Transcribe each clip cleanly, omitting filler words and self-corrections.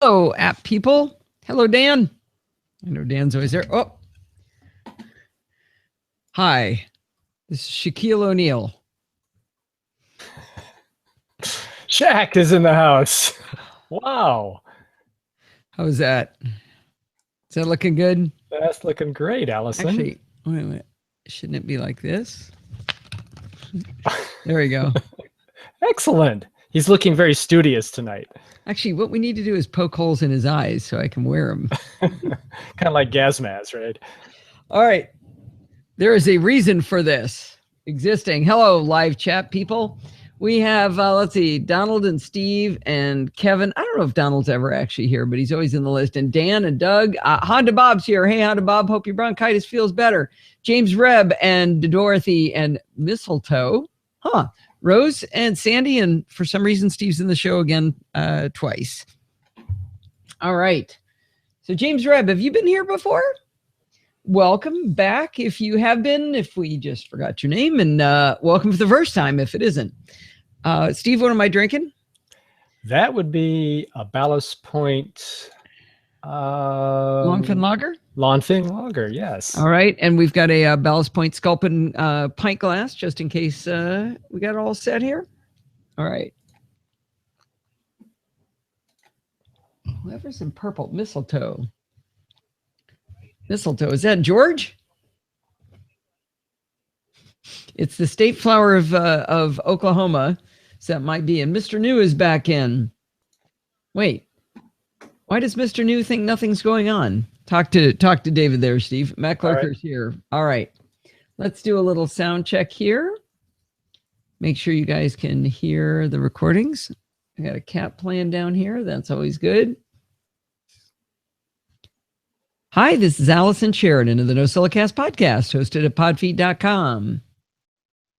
Hello, app people. Hello, Dan. I know Dan's always there. Oh, hi. This is Shaquille O'Neal. Shaq is in the house. Wow. How's that? Is that looking good? That's looking great, Allison. Actually, wait a minute. Shouldn't it be like this? There we go. Excellent. He's looking very studious tonight. Actually, what we need to do is poke holes in his eyes so I can wear them. Kind of like Gazmaz, right? All right. There is a reason for this existing. Hello, live chat people. We have, let's see, Donald and Steve and Kevin. I don't know if Donald's ever actually here, but he's always in the list. And Dan and Doug. Honda Bob's here. Hey, Honda Bob. Hope your bronchitis feels better. James Reb and Dorothy and Mistletoe. Rose and Sandy. And for some reason, Steve's in the show again twice. All right. So James Reb, have you been here before? Welcome back if you have been, if we just forgot your name, and welcome for the first time if it isn't. Steve, what am I drinking? That would be a Ballast Point Longfin Lager? Longfin Lager, yes. All right, and we've got a Ballast Point Sculpin pint glass just in case we got it all set here. All right. Whoever's in purple, mistletoe. Mistletoe, is that George? It's the state flower of Oklahoma, so that might be. And Mr. New is back in. Wait, why does Mr. New think nothing's going on? Talk to David there, Steve. Matt Clarker's here. All right, let's do a little sound check here. Make sure you guys can hear the recordings. I got a cat playing down here. That's always good. Hi, this is Allison Sheridan of the NosillaCast podcast, hosted at podfeed.com.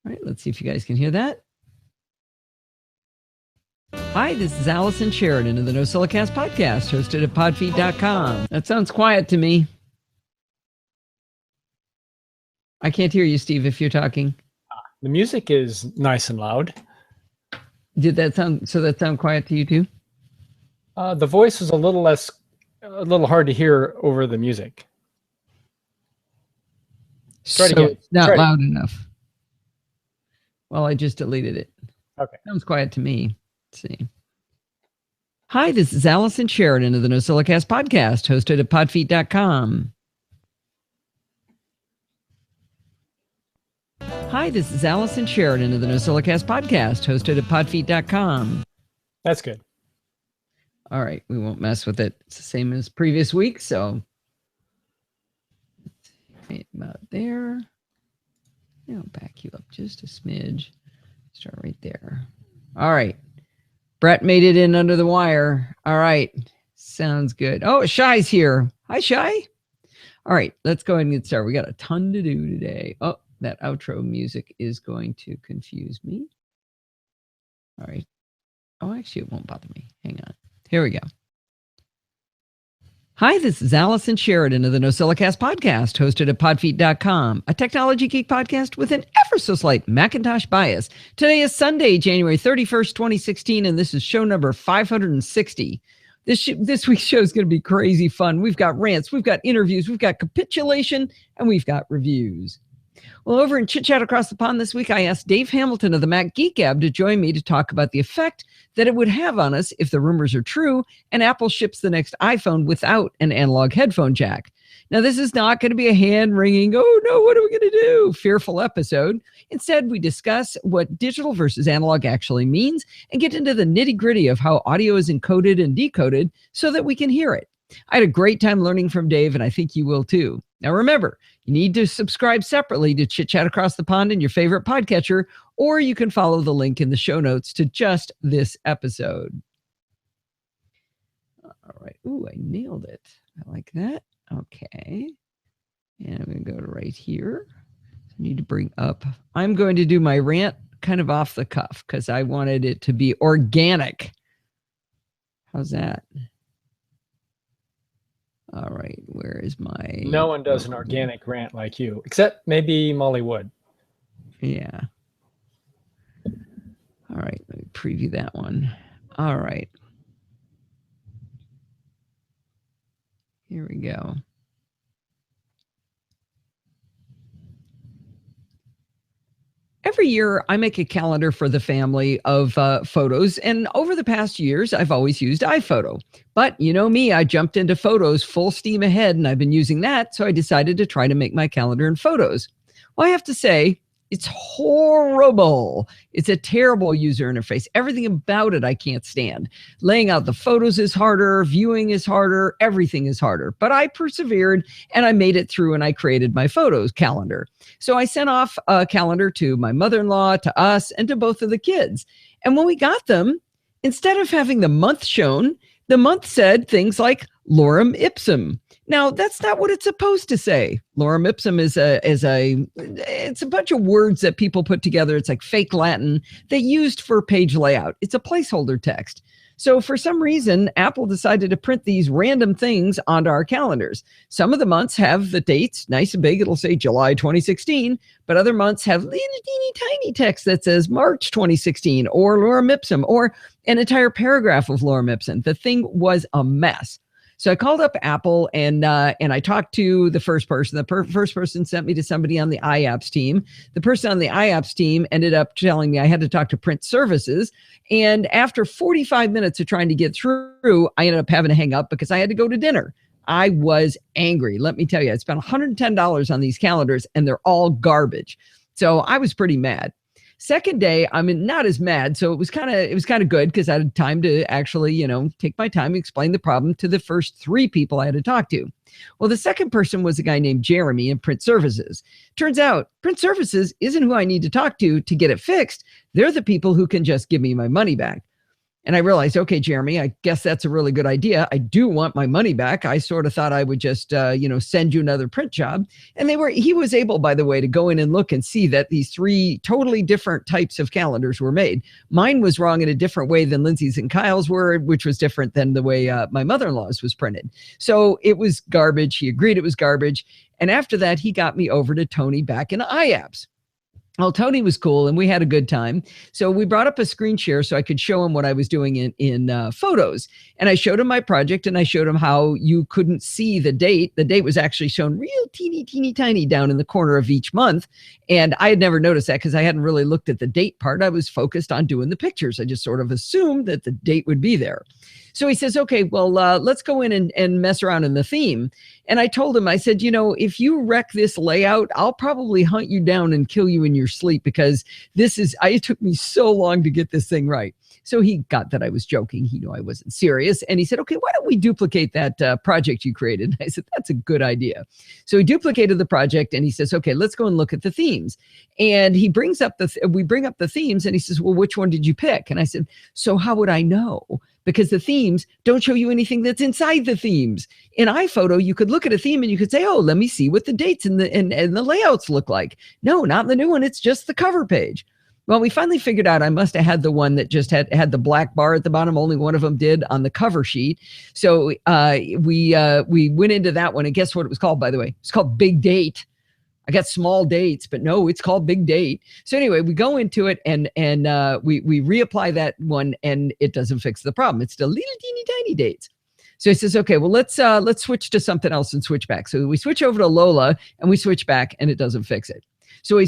All right, let's see if you guys can hear that. Hi, this is Allison Sheridan of the NosillaCast podcast, hosted at podfeed.com. That sounds quiet to me. I can't hear you, Steve, if you're talking. The music is nice and loud. Did that sound quiet to you too? The voice is a little hard to hear over the music. It's not loud enough. Well, I just deleted it. Okay. Sounds quiet to me. Let's see. Hi, this is Allison Sheridan of the NosillaCast podcast, hosted at podfeet.com. Hi, this is Allison Sheridan of the NosillaCast podcast, hosted at podfeet.com. That's good. All right, we won't mess with it. It's the same as previous week, so right about there. I'll back you up just a smidge. Start right there. All right. Brett made it in under the wire. All right. Sounds good. Oh, Shy's here. Hi, Shy. All right, let's go ahead and get started. We got a ton to do today. Oh, that outro music is going to confuse me. All right. Oh, actually, it won't bother me. Hang on. Here we go. Hi, this is Allison Sheridan of the NosillaCast podcast, hosted at podfeet.com, a technology geek podcast with an ever so slight Macintosh bias. Today is Sunday, January 31st, 2016, and this is show number 560. This week's show is going to be crazy fun. We've got rants, we've got interviews, we've got capitulation, and we've got reviews. Well, over in Chit Chat Across the Pond this week, I asked Dave Hamilton of the Mac Geek Gab to join me to talk about the effect that it would have on us if the rumors are true and Apple ships the next iPhone without an analog headphone jack. Now, this is not going to be a hand-wringing, oh no, what are we going to do, fearful episode. Instead, we discuss what digital versus analog actually means and get into the nitty-gritty of how audio is encoded and decoded so that we can hear it. I had a great time learning from Dave, and I think you will too. Now, remember, you need to subscribe separately to Chit Chat Across the Pond in your favorite podcatcher, or you can follow the link in the show notes to just this episode. All right. Ooh, I nailed it. I like that. Okay. And I'm going to go to right here. I need to bring up. I'm going to do my rant kind of off the cuff because I wanted it to be organic. How's that? All right, where is my... No one does an organic rant like you, except maybe Molly Wood. Yeah. All right, let me preview that one. All right. Here we go. Every year, I make a calendar for the family of photos. And over the past years, I've always used iPhoto. But you know me, I jumped into Photos full steam ahead, and I've been using that. So I decided to try to make my calendar in Photos. Well, I have to say, it's horrible. It's a terrible user interface. Everything about it I can't stand. Laying out the photos is harder, viewing is harder, everything is harder. But I persevered and I made it through and I created my photos calendar. So I sent off a calendar to my mother-in-law, to us, and to both of the kids. And when we got them, instead of having the month shown, the month said things like lorem ipsum. Now, that's not what it's supposed to say. Lorem ipsum is it's a bunch of words that people put together. It's like fake Latin they used for page layout. It's a placeholder text. So for some reason, Apple decided to print these random things onto our calendars. Some of the months have the dates nice and big. It'll say July 2016, but other months have little teeny tiny text that says March 2016 or lorem ipsum or an entire paragraph of lorem ipsum. The thing was a mess. So I called up Apple and I talked to the first person. The first person sent me to somebody on the iApps team. The person on the iApps team ended up telling me I had to talk to Print Services. And after 45 minutes of trying to get through, I ended up having to hang up because I had to go to dinner. I was angry. Let me tell you, I spent $110 on these calendars and they're all garbage. So I was pretty mad. Second day, I'm not as mad. So it was kind of good because I had time to actually, take my time and explain the problem to the first three people I had to talk to. Well, the second person was a guy named Jeremy in Print Services. Turns out Print Services isn't who I need to talk to get it fixed. They're the people who can just give me my money back. And I realized, okay, Jeremy, I guess that's a really good idea. I do want my money back. I sort of thought I would just, send you another print job. And he was able, by the way, to go in and look and see that these three totally different types of calendars were made. Mine was wrong in a different way than Lindsay's and Kyle's were, which was different than the way my mother-in-law's was printed. So it was garbage. He agreed it was garbage. And after that, he got me over to Tony back in iApps. Well, Tony was cool and we had a good time. So we brought up a screen share so I could show him what I was doing in Photos. And I showed him my project and I showed him how you couldn't see the date. The date was actually shown real teeny tiny down in the corner of each month. And I had never noticed that because I hadn't really looked at the date part. I was focused on doing the pictures. I just sort of assumed that the date would be there. So he says, okay, well, let's go in and mess around in the theme. And I told him, I said, if you wreck this layout, I'll probably hunt you down and kill you in your sleep because it took me so long to get this thing right. So he got that I was joking. He knew I wasn't serious. And he said, okay, why don't we duplicate that project you created? I said, that's a good idea. So he duplicated the project and he says, okay, let's go and look at the themes. And we bring up the themes and he says, well, which one did you pick? And I said, so how would I know? Because the themes don't show you anything that's inside the themes. In iPhoto, you could look at a theme and you could say, oh, let me see what the dates and the layouts look like. No, not in the new one. It's just the cover page. Well, we finally figured out I must have had the one that just had the black bar at the bottom. Only one of them did on the cover sheet. So we went into that one. And guess what it was called, by the way? It's called Big Date. I got small dates, but no, it's called Big Date. So anyway, we go into it and we reapply that one and it doesn't fix the problem. It's still little teeny tiny dates. So he says, okay, well, let's switch to something else and switch back. So we switch over to Lola and we switch back and it doesn't fix it. So he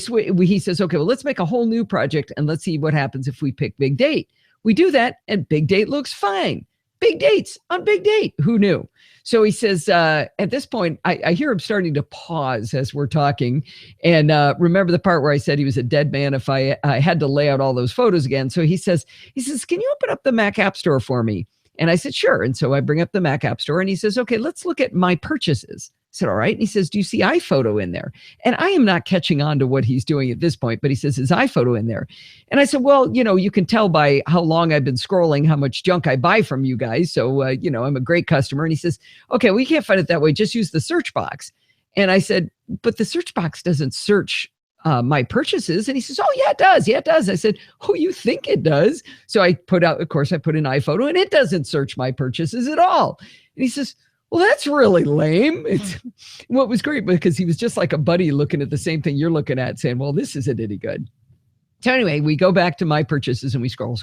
says, okay, well, let's make a whole new project and let's see what happens if we pick Big Date. We do that and Big Date looks fine. Big dates on Big Date. Who knew? So he says, at this point, I hear him starting to pause as we're talking. And remember the part where I said he was a dead man if I had to lay out all those photos again. So he says, can you open up the Mac App Store for me? And I said, sure. And so I bring up the Mac App Store and he says, okay, let's look at my purchases. I said, all right. And he says, do you see iPhoto in there? And I am not catching on to what he's doing at this point, but he says, is iPhoto in there? And I said, well, you can tell by how long I've been scrolling, how much junk I buy from you guys. So, I'm a great customer. And he says, okay, we can't find it that way. Just use the search box. And I said, but the search box doesn't search my purchases. And he says, oh, yeah, it does. Yeah, it does. I said, oh, you think it does? So I put in iPhoto and it doesn't search my purchases at all. And he says, well, that's really lame. What was great because he was just like a buddy looking at the same thing you're looking at saying, well, this isn't any good. So anyway, we go back to my purchases and we scroll.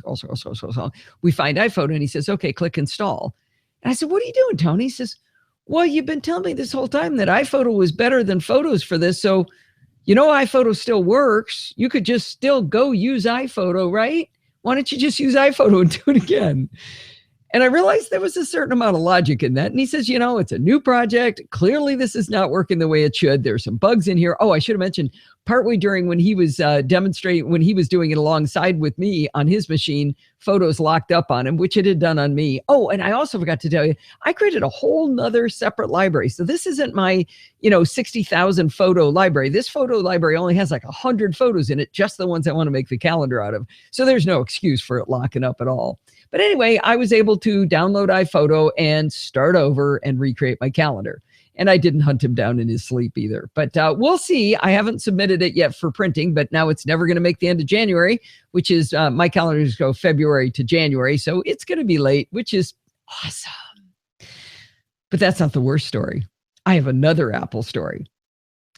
We find iPhoto and he says, okay, click install. And I said, what are you doing, Tony? He says, well, you've been telling me this whole time that iPhoto was better than Photos for this. So, iPhoto still works. You could just still go use iPhoto, right? Why don't you just use iPhoto and do it again? And I realized there was a certain amount of logic in that. And he says, it's a new project. Clearly, this is not working the way it should. There's some bugs in here. Oh, I should have mentioned partway during when he was demonstrating, when he was doing it alongside with me on his machine, Photos locked up on him, which it had done on me. Oh, and I also forgot to tell you, I created a whole nother separate library. So this isn't my, 60,000 photo library. This photo library only has like 100 photos in it, just the ones I want to make the calendar out of. So there's no excuse for it locking up at all. But anyway, I was able to download iPhoto and start over and recreate my calendar. And I didn't hunt him down in his sleep either. But we'll see. I haven't submitted it yet for printing, but now it's never going to make the end of January, which is my calendars go February to January. So it's going to be late, which is awesome. But that's not the worst story. I have another Apple story.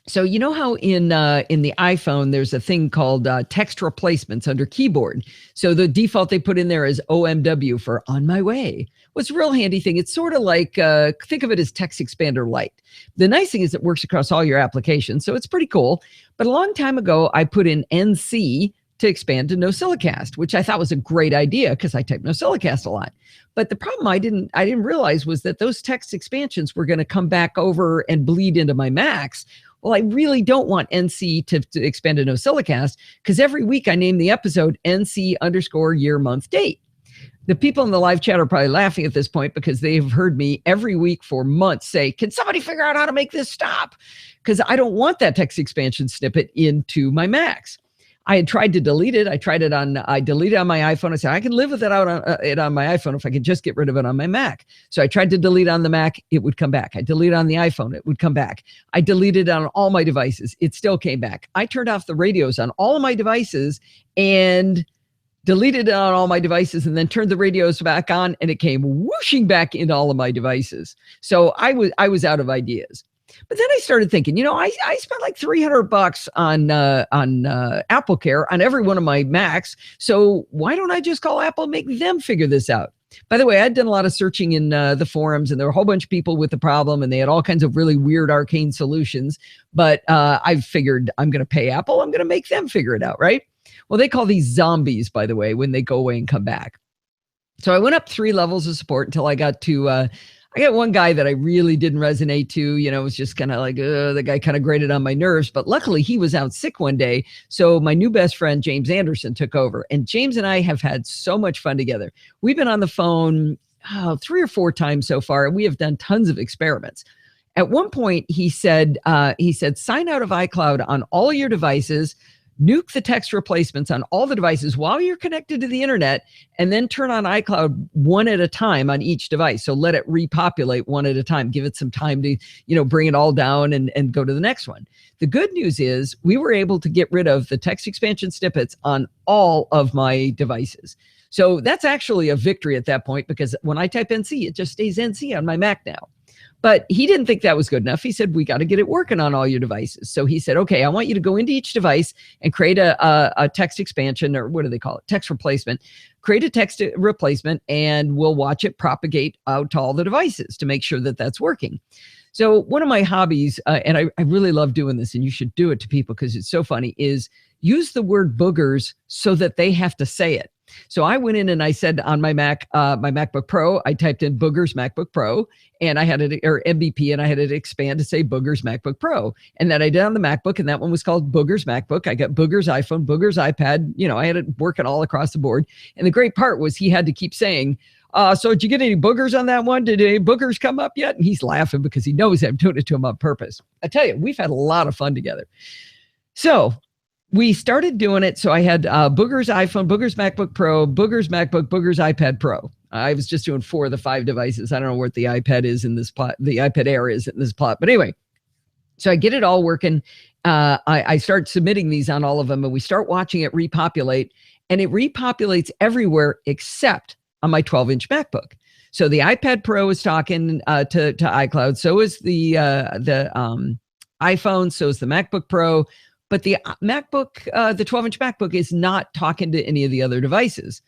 So you know how in the iPhone, there's a thing called text replacements under keyboard. So the default they put in there is OMW for on my way. What's a real handy thing? It's sort of like, think of it as Text Expander Lite. The nice thing is it works across all your applications. So it's pretty cool. But a long time ago, I put in NC to expand to NosillaCast, which I thought was a great idea because I type NosillaCast a lot. But the problem I didn't realize was that those text expansions were going to come back over and bleed into my Macs. Well, I really don't want NC to expand to NosillaCast because every week I name the episode NC_year-month-date. The people in the live chat are probably laughing at this point because they've heard me every week for months say, can somebody figure out how to make this stop? Because I don't want that text expansion snippet into my Macs. I had tried to delete it. I deleted it on my iPhone. I said, I can live with it on my iPhone if I could just get rid of it on my Mac. So I tried to delete on the Mac. It would come back. I deleted on the iPhone. It would come back. I deleted it on all my devices. It still came back. I turned off the radios on all of my devices and deleted it on all my devices and then turned the radios back on and it came whooshing back into all of my devices. So I was out of ideas. But then I started thinking, I spent like $300 on AppleCare on every one of my Macs. So why don't I just call Apple and make them figure this out? By the way, I'd done a lot of searching in the forums, and there were a whole bunch of people with the problem, and they had all kinds of really weird arcane solutions. But I figured I'm going to pay Apple. I'm going to make them figure it out, right? Well, they call these zombies, by the way, when they go away and come back. So I went up 3 levels of support until I got to I got one guy that I really didn't resonate to, it was just kind of like, the guy kind of grated on my nerves, but luckily he was out sick one day. So my new best friend, James Anderson, took over, and James and I have had so much fun together. We've been on the phone 3 or 4 times so far, and we have done tons of experiments. At one point he said, sign out of iCloud on all your devices, nuke the text replacements on all the devices while you're connected to the internet, and then turn on iCloud one at a time on each device. So let it repopulate one at a time. Give it some time to, bring it all down and go to the next one. The good news is we were able to get rid of the text expansion snippets on all of my devices. So that's actually a victory at that point, because when I type NC, it just stays NC on my Mac now. But he didn't think that was good enough. He said, we got to get it working on all your devices. So he said, okay, I want you to go into each device and create a text expansion, or what do they call it? Text replacement. Create a text replacement, and we'll watch it propagate out to all the devices to make sure that that's working. So one of my hobbies, and I really love doing this, and you should do it to people because it's so funny, is use the word boogers so that they have to say it. So I went in and I said on my Mac, my MacBook Pro, I typed in Boogers MacBook Pro, and I had it, or MVP, and I had it expand to say Boogers MacBook Pro. And then I did on the MacBook, and that one was called Boogers MacBook. I got Boogers iPhone, Boogers iPad. I had it working all across the board. And the great part was he had to keep saying, so did you get any boogers on that one? Did any boogers come up yet? And he's laughing because he knows I'm doing it to him on purpose. I tell you, we've had a lot of fun together. So we started doing it. So I had Boogers iPhone, Boogers MacBook Pro, Boogers MacBook, Boogers iPad Pro. I was just doing 4 of the 5 devices. I don't know what the iPad is in this plot. The iPad Air is in this plot. But anyway, so I get it all working. I start submitting these on all of them, and we start watching it repopulate. And it repopulates everywhere except on my 12-inch MacBook. So the iPad Pro is talking to iCloud. So is the iPhone. So is the MacBook Pro. But the MacBook, the 12-inch MacBook is not talking to any of the other devices.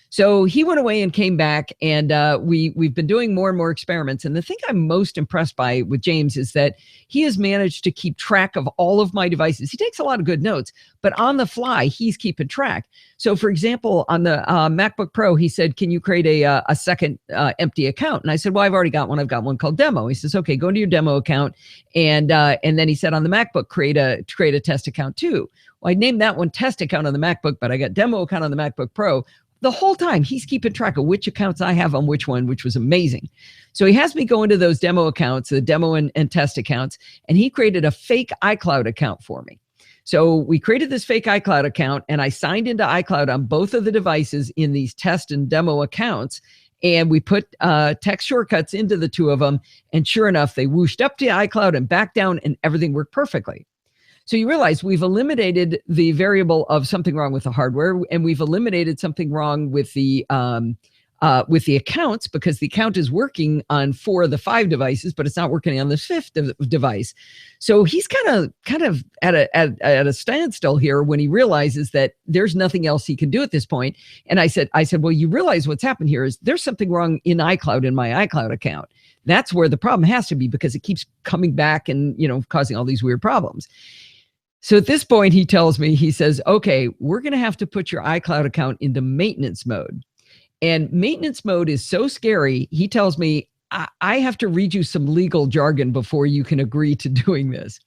So he went away and came back, and we've been doing more and more experiments. And the thing I'm most impressed by with James is that he has managed to keep track of all of my devices. He takes a lot of good notes, but on the fly, he's keeping track. So, for example, on the MacBook Pro, he said, "Can you create a second empty account?" And I said, "Well, I've already got one. I've got one called Demo." He says, "Okay, go into your demo account," and then he said on the MacBook, create a test account too. Well, I named that one test account on the MacBook, but I got demo account on the MacBook Pro. The whole time he's keeping track of which accounts I have on which one, which was amazing. So he has me go into those demo accounts, the demo and test accounts, and he created a fake iCloud account for me. So we created this fake iCloud account, and I signed into iCloud on both of the devices in these test and demo accounts. And we put text shortcuts into the two of them. And sure enough, they whooshed up to iCloud and back down, and everything worked perfectly. So you realize we've eliminated the variable of something wrong with the hardware, and we've eliminated something wrong with the accounts, because the account is working on 4 of the 5 devices, but it's not working on the 5th device. So he's kind of at a standstill here when he realizes that there's nothing else he can do at this point. And I said, well, you realize what's happened here is there's something wrong in iCloud, in my iCloud account. That's where the problem has to be, because it keeps coming back and, causing all these weird problems. So at this point, he tells me, he says, "Okay, we're going to have to put your iCloud account into maintenance mode." And maintenance mode is so scary. He tells me, I have to read you some legal jargon before you can agree to doing this.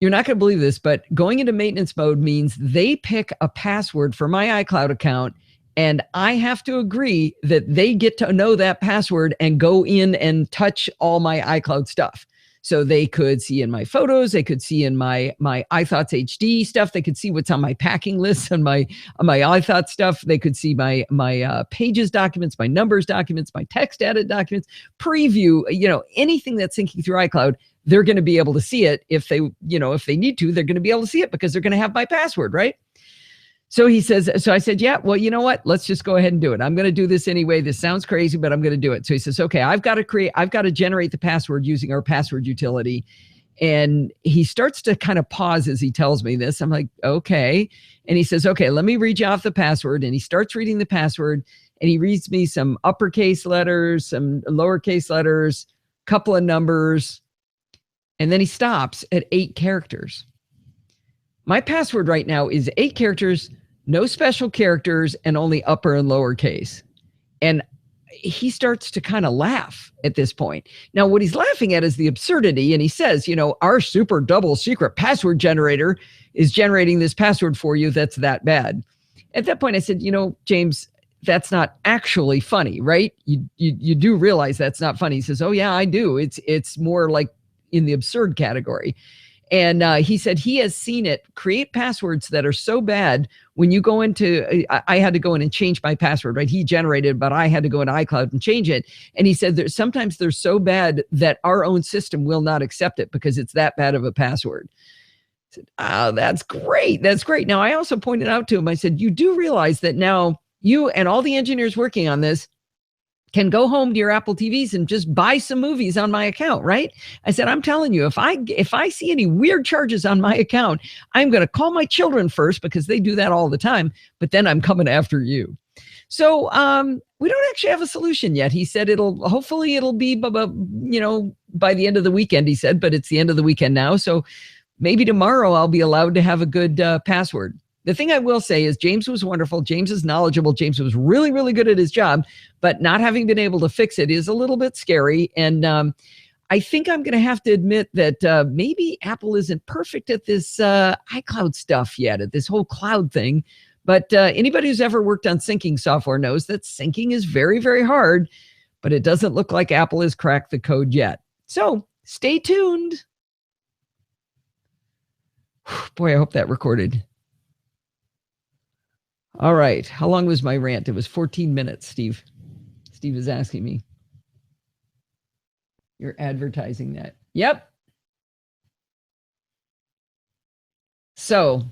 You're not going to believe this, but going into maintenance mode means they pick a password for my iCloud account, and I have to agree that they get to know that password and go in and touch all my iCloud stuff. So they could see in my photos, they could see in my iThoughts HD stuff, they could see what's on my packing list and my iThoughts stuff. They could see my pages documents, my numbers documents, my text edit documents, preview, anything that's syncing through iCloud. They're going to be able to see it if they need to. They're going to be able to see it because they're going to have my password, right? So he says, so I said, "Yeah, well, you know what? Let's just go ahead and do it. I'm going to do this anyway. This sounds crazy, but I'm going to do it." So he says, "Okay, I've got to generate the password using our password utility." And he starts to kind of pause as he tells me this. I'm like, "Okay." And he says, "Okay, let me read you off the password." And he starts reading the password, and he reads me some uppercase letters, some lowercase letters, couple of numbers. And then he stops at 8 characters. My password right now is 8 characters, no special characters, and only upper and lower case. And he starts to kind of laugh at this point. Now, what he's laughing at is the absurdity. And he says, "Our super double secret password generator is generating this password for you that's that bad." At that point, I said, "James, that's not actually funny, right? You do realize that's not funny." He says, "Oh yeah, I do. It's more like in the absurd category." And he said he has seen it create passwords that are so bad when you go into, I had to go in and change my password, right? He generated, but I had to go into iCloud and change it. And he said sometimes they're so bad that our own system will not accept it because it's that bad of a password. I said, "Oh, that's great. That's great." Now, I also pointed out to him, I said, "You do realize that now you and all the engineers working on this can go home to your Apple TVs and just buy some movies on my account, right?" I said, "I'm telling you, if I see any weird charges on my account, I'm going to call my children first because they do that all the time, but then I'm coming after you." So we don't actually have a solution yet. He said hopefully it'll be, by the end of the weekend, he said, but it's the end of the weekend now. So maybe tomorrow I'll be allowed to have a good password. The thing I will say is James was wonderful. James is knowledgeable. James was really, really good at his job, but not having been able to fix it is a little bit scary. And I think I'm going to have to admit that maybe Apple isn't perfect at this iCloud stuff yet, at this whole cloud thing. But anybody who's ever worked on syncing software knows that syncing is very, very hard, but it doesn't look like Apple has cracked the code yet. So stay tuned. Boy, I hope that recorded. All right. How long was my rant? It was 14 minutes, Steve. Steve is asking me. You're advertising that. Yep. So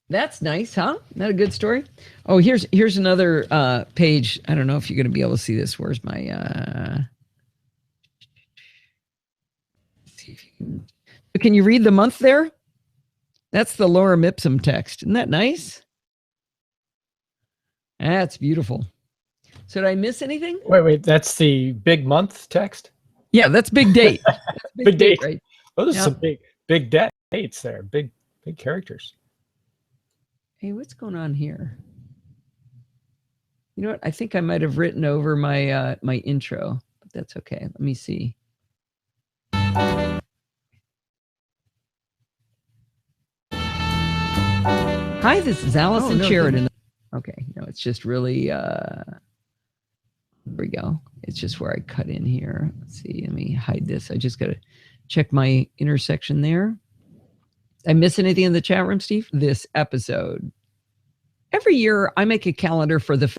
that's nice, huh? Isn't that a good story? Oh, here's another page. I don't know if you're going to be able to see this. Where's my see if you can you read the month there? That's the lorem ipsum text. Isn't that nice? That's beautiful. So did I miss anything? Wait. That's the big month text? Yeah, that's big date. That's Big date. right? Those are Yeah. some big dates there. Big characters. Hey, what's going on here? You know what? I think I might have written over my my intro, but that's okay. Let me see. Hi, this is Allison Sheridan. Okay, no, it's just really there we go. It's just where I cut in here. Let's see. Let me hide this. I just got to check my intersection there. I miss anything in the chat room, Steve? This episode. Every year I make a calendar for the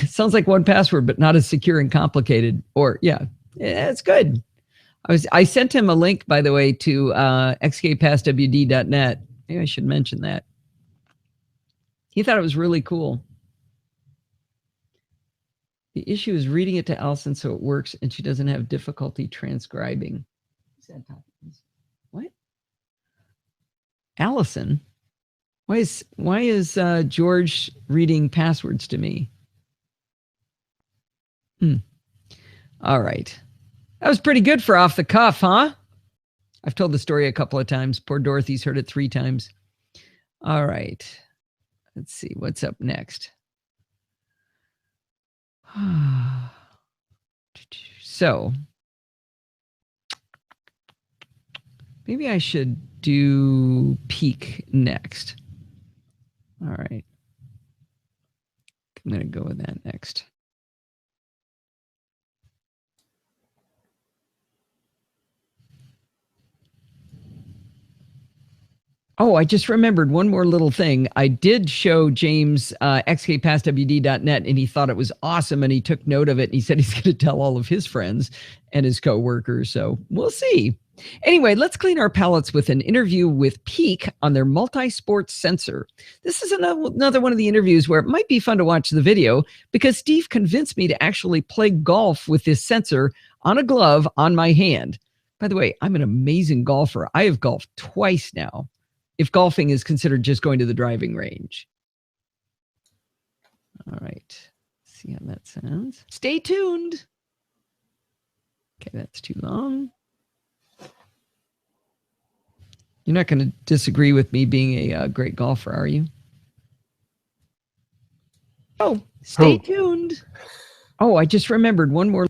it sounds like one password, but not as secure and complicated. Or yeah, it's good. I sent him a link, by the way, to xkpasswd.net. Maybe I should mention that. He thought it was really cool. The issue is reading it to Allison so it works and she doesn't have difficulty transcribing. What? Allison? Why is George reading passwords to me? All right. That was pretty good for off the cuff, huh? I've told the story a couple of times. Poor Dorothy's heard it 3 times. All right. Let's see what's up next. So maybe I should do peak next. All right. I'm going to go with that next. Oh, I just remembered one more little thing. I did show James xkpasswd.net and he thought it was awesome and he took note of it and he said he's going to tell all of his friends and his coworkers. So we'll see. Anyway, let's clean our palates with an interview with Peak on their multi-sport sensor. This is another one of the interviews where it might be fun to watch the video because Steve convinced me to actually play golf with this sensor on a glove on my hand. By the way, I'm an amazing golfer. I have golfed twice now, if golfing is considered just going to the driving range. All right. Let's see how that sounds. Stay tuned. Okay, that's too long. You're not going to disagree with me being a great golfer, are you? Oh, stay tuned. Oh, I just remembered one more.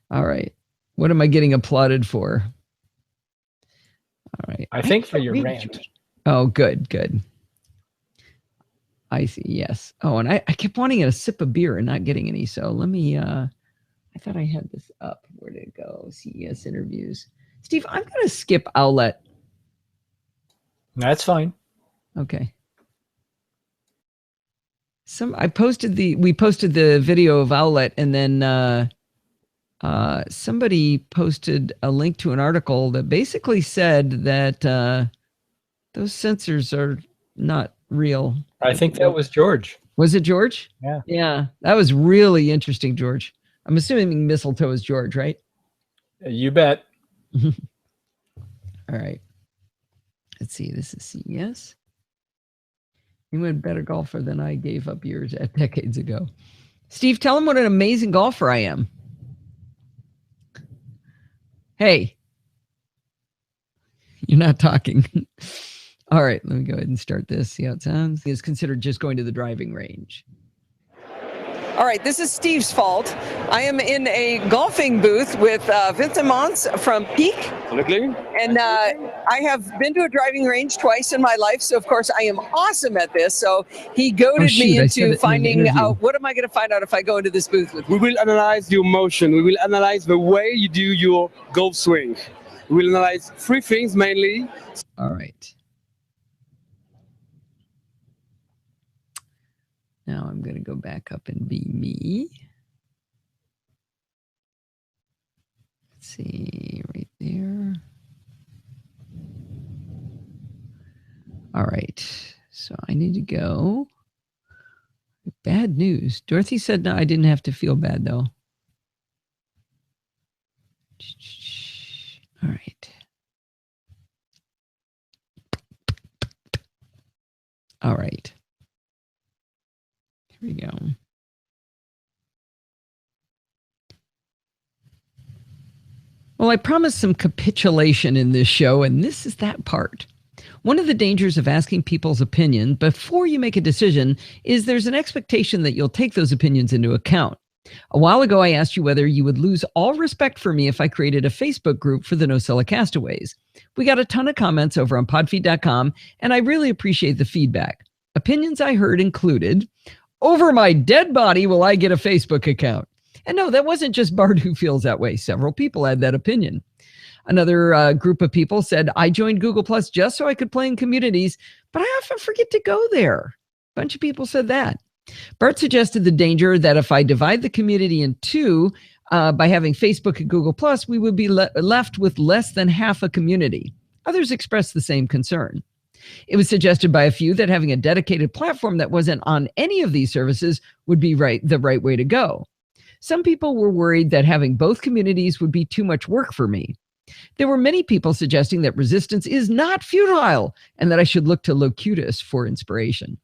All right. What am I getting applauded for? All right. I think for your rant. Oh, good. I see. Yes. Oh, and I kept wanting a sip of beer and not getting any. So let me, I thought I had this up. Where did it go? CES interviews. Steve, I'm going to skip Owlet. That's fine. Okay. We posted the video of Owlet and then somebody posted a link to an article that basically said that those sensors are not real. I think that was George. Was it George? Yeah. Yeah. That was really interesting, George. I'm assuming mistletoe is George, right? You bet. All right. Let's see. This is CES. You went better golfer than I gave up years at decades ago. Steve, tell him what an amazing golfer I am. Hey, you're not talking. All right, let me go ahead and start this. See how it sounds. It's considered just going to the driving range. All right, this is Steve's fault. I am in a golfing booth with Vincent Mons from Peak. Absolutely. And I have been to a driving range twice in my life, so of course I am awesome at this. So he goaded me into finding out, what am I going to find out if I go into this booth with you? We will analyze your motion. We will analyze the way you do your golf swing. We will analyze 3 things mainly. All right. Now I'm going to go back up and be me. Let's see, right there. All right. So I need to go. Bad news. Dorothy said no, I didn't have to feel bad though. All right. All right. There you go. Well, I promised some capitulation in this show, and this is that part. One of the dangers of asking people's opinion before you make a decision is there's an expectation that you'll take those opinions into account. A while ago, I asked you whether you would lose all respect for me if I created a Facebook group for the Nosilla Castaways. We got a ton of comments over on podfeed.com, and I really appreciate the feedback. Opinions I heard included, over my dead body will I get a Facebook account? And no, that wasn't just Bart who feels that way. Several people had that opinion. Another group of people said, I joined Google Plus just so I could play in communities, but I often forget to go there. A bunch of people said that. Bart suggested the danger that if I divide the community in two by having Facebook and Google Plus, we would be left with less than half a community. Others expressed the same concern. It was suggested by a few that having a dedicated platform that wasn't on any of these services would be the right way to go. Some people were worried that having both communities would be too much work for me. There were many people suggesting that resistance is not futile and that I should look to Locutus for inspiration.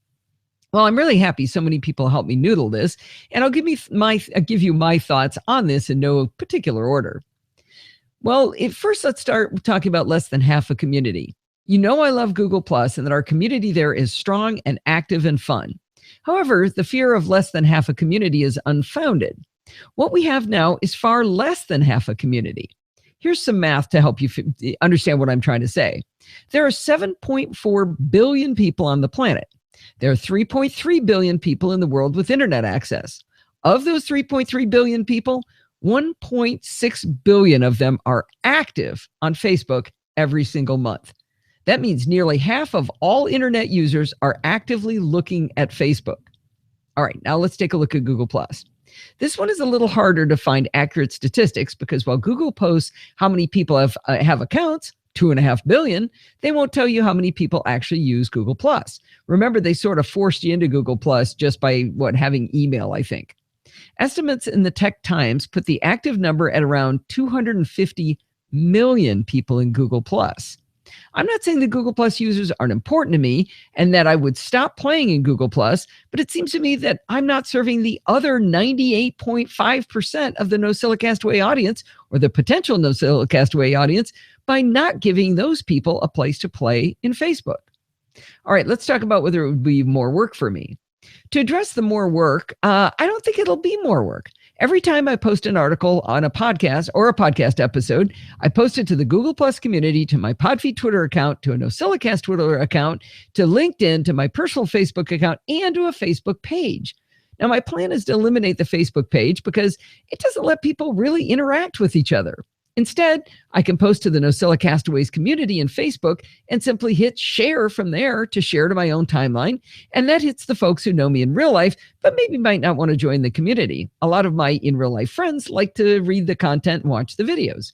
Well, I'm really happy so many people helped me noodle this, and I'll give you my thoughts on this in no particular order. Well, first, let's start talking about less than half a community. You know I love Google Plus and that our community there is strong and active and fun. However, the fear of less than half a community is unfounded. What we have now is far less than half a community. Here's some math to help you understand what I'm trying to say. There are 7.4 billion people on the planet. There are 3.3 billion people in the world with internet access. Of those 3.3 billion people, 1.6 billion of them are active on Facebook every single month. That means nearly half of all internet users are actively looking at Facebook. All right, now let's take a look at Google+. This one is a little harder to find accurate statistics because while Google posts how many people have accounts, 2.5 billion, they won't tell you how many people actually use Google+. Remember, they sort of forced you into Google+ just by having email, I think. Estimates in the Tech Times put the active number at around 250 million people in Google+. I'm not saying that Google Plus users aren't important to me and that I would stop playing in Google Plus, but it seems to me that I'm not serving the other 98.5% of the Nosilla Castaway audience or the potential Nosilla Castaway audience by not giving those people a place to play in Facebook. All right, let's talk about whether it would be more work for me. To address the more work, I don't think it'll be more work. Every time I post an article on a podcast or a podcast episode, I post it to the Google Plus community, to my Podfeed Twitter account, to a NosillaCast Twitter account, to LinkedIn, to my personal Facebook account, and to a Facebook page. Now, my plan is to eliminate the Facebook page because it doesn't let people really interact with each other. Instead, I can post to the Nosilla Castaways community in Facebook and simply hit share from there to share to my own timeline. And that hits the folks who know me in real life, but maybe might not want to join the community. A lot of my in real life friends like to read the content and watch the videos.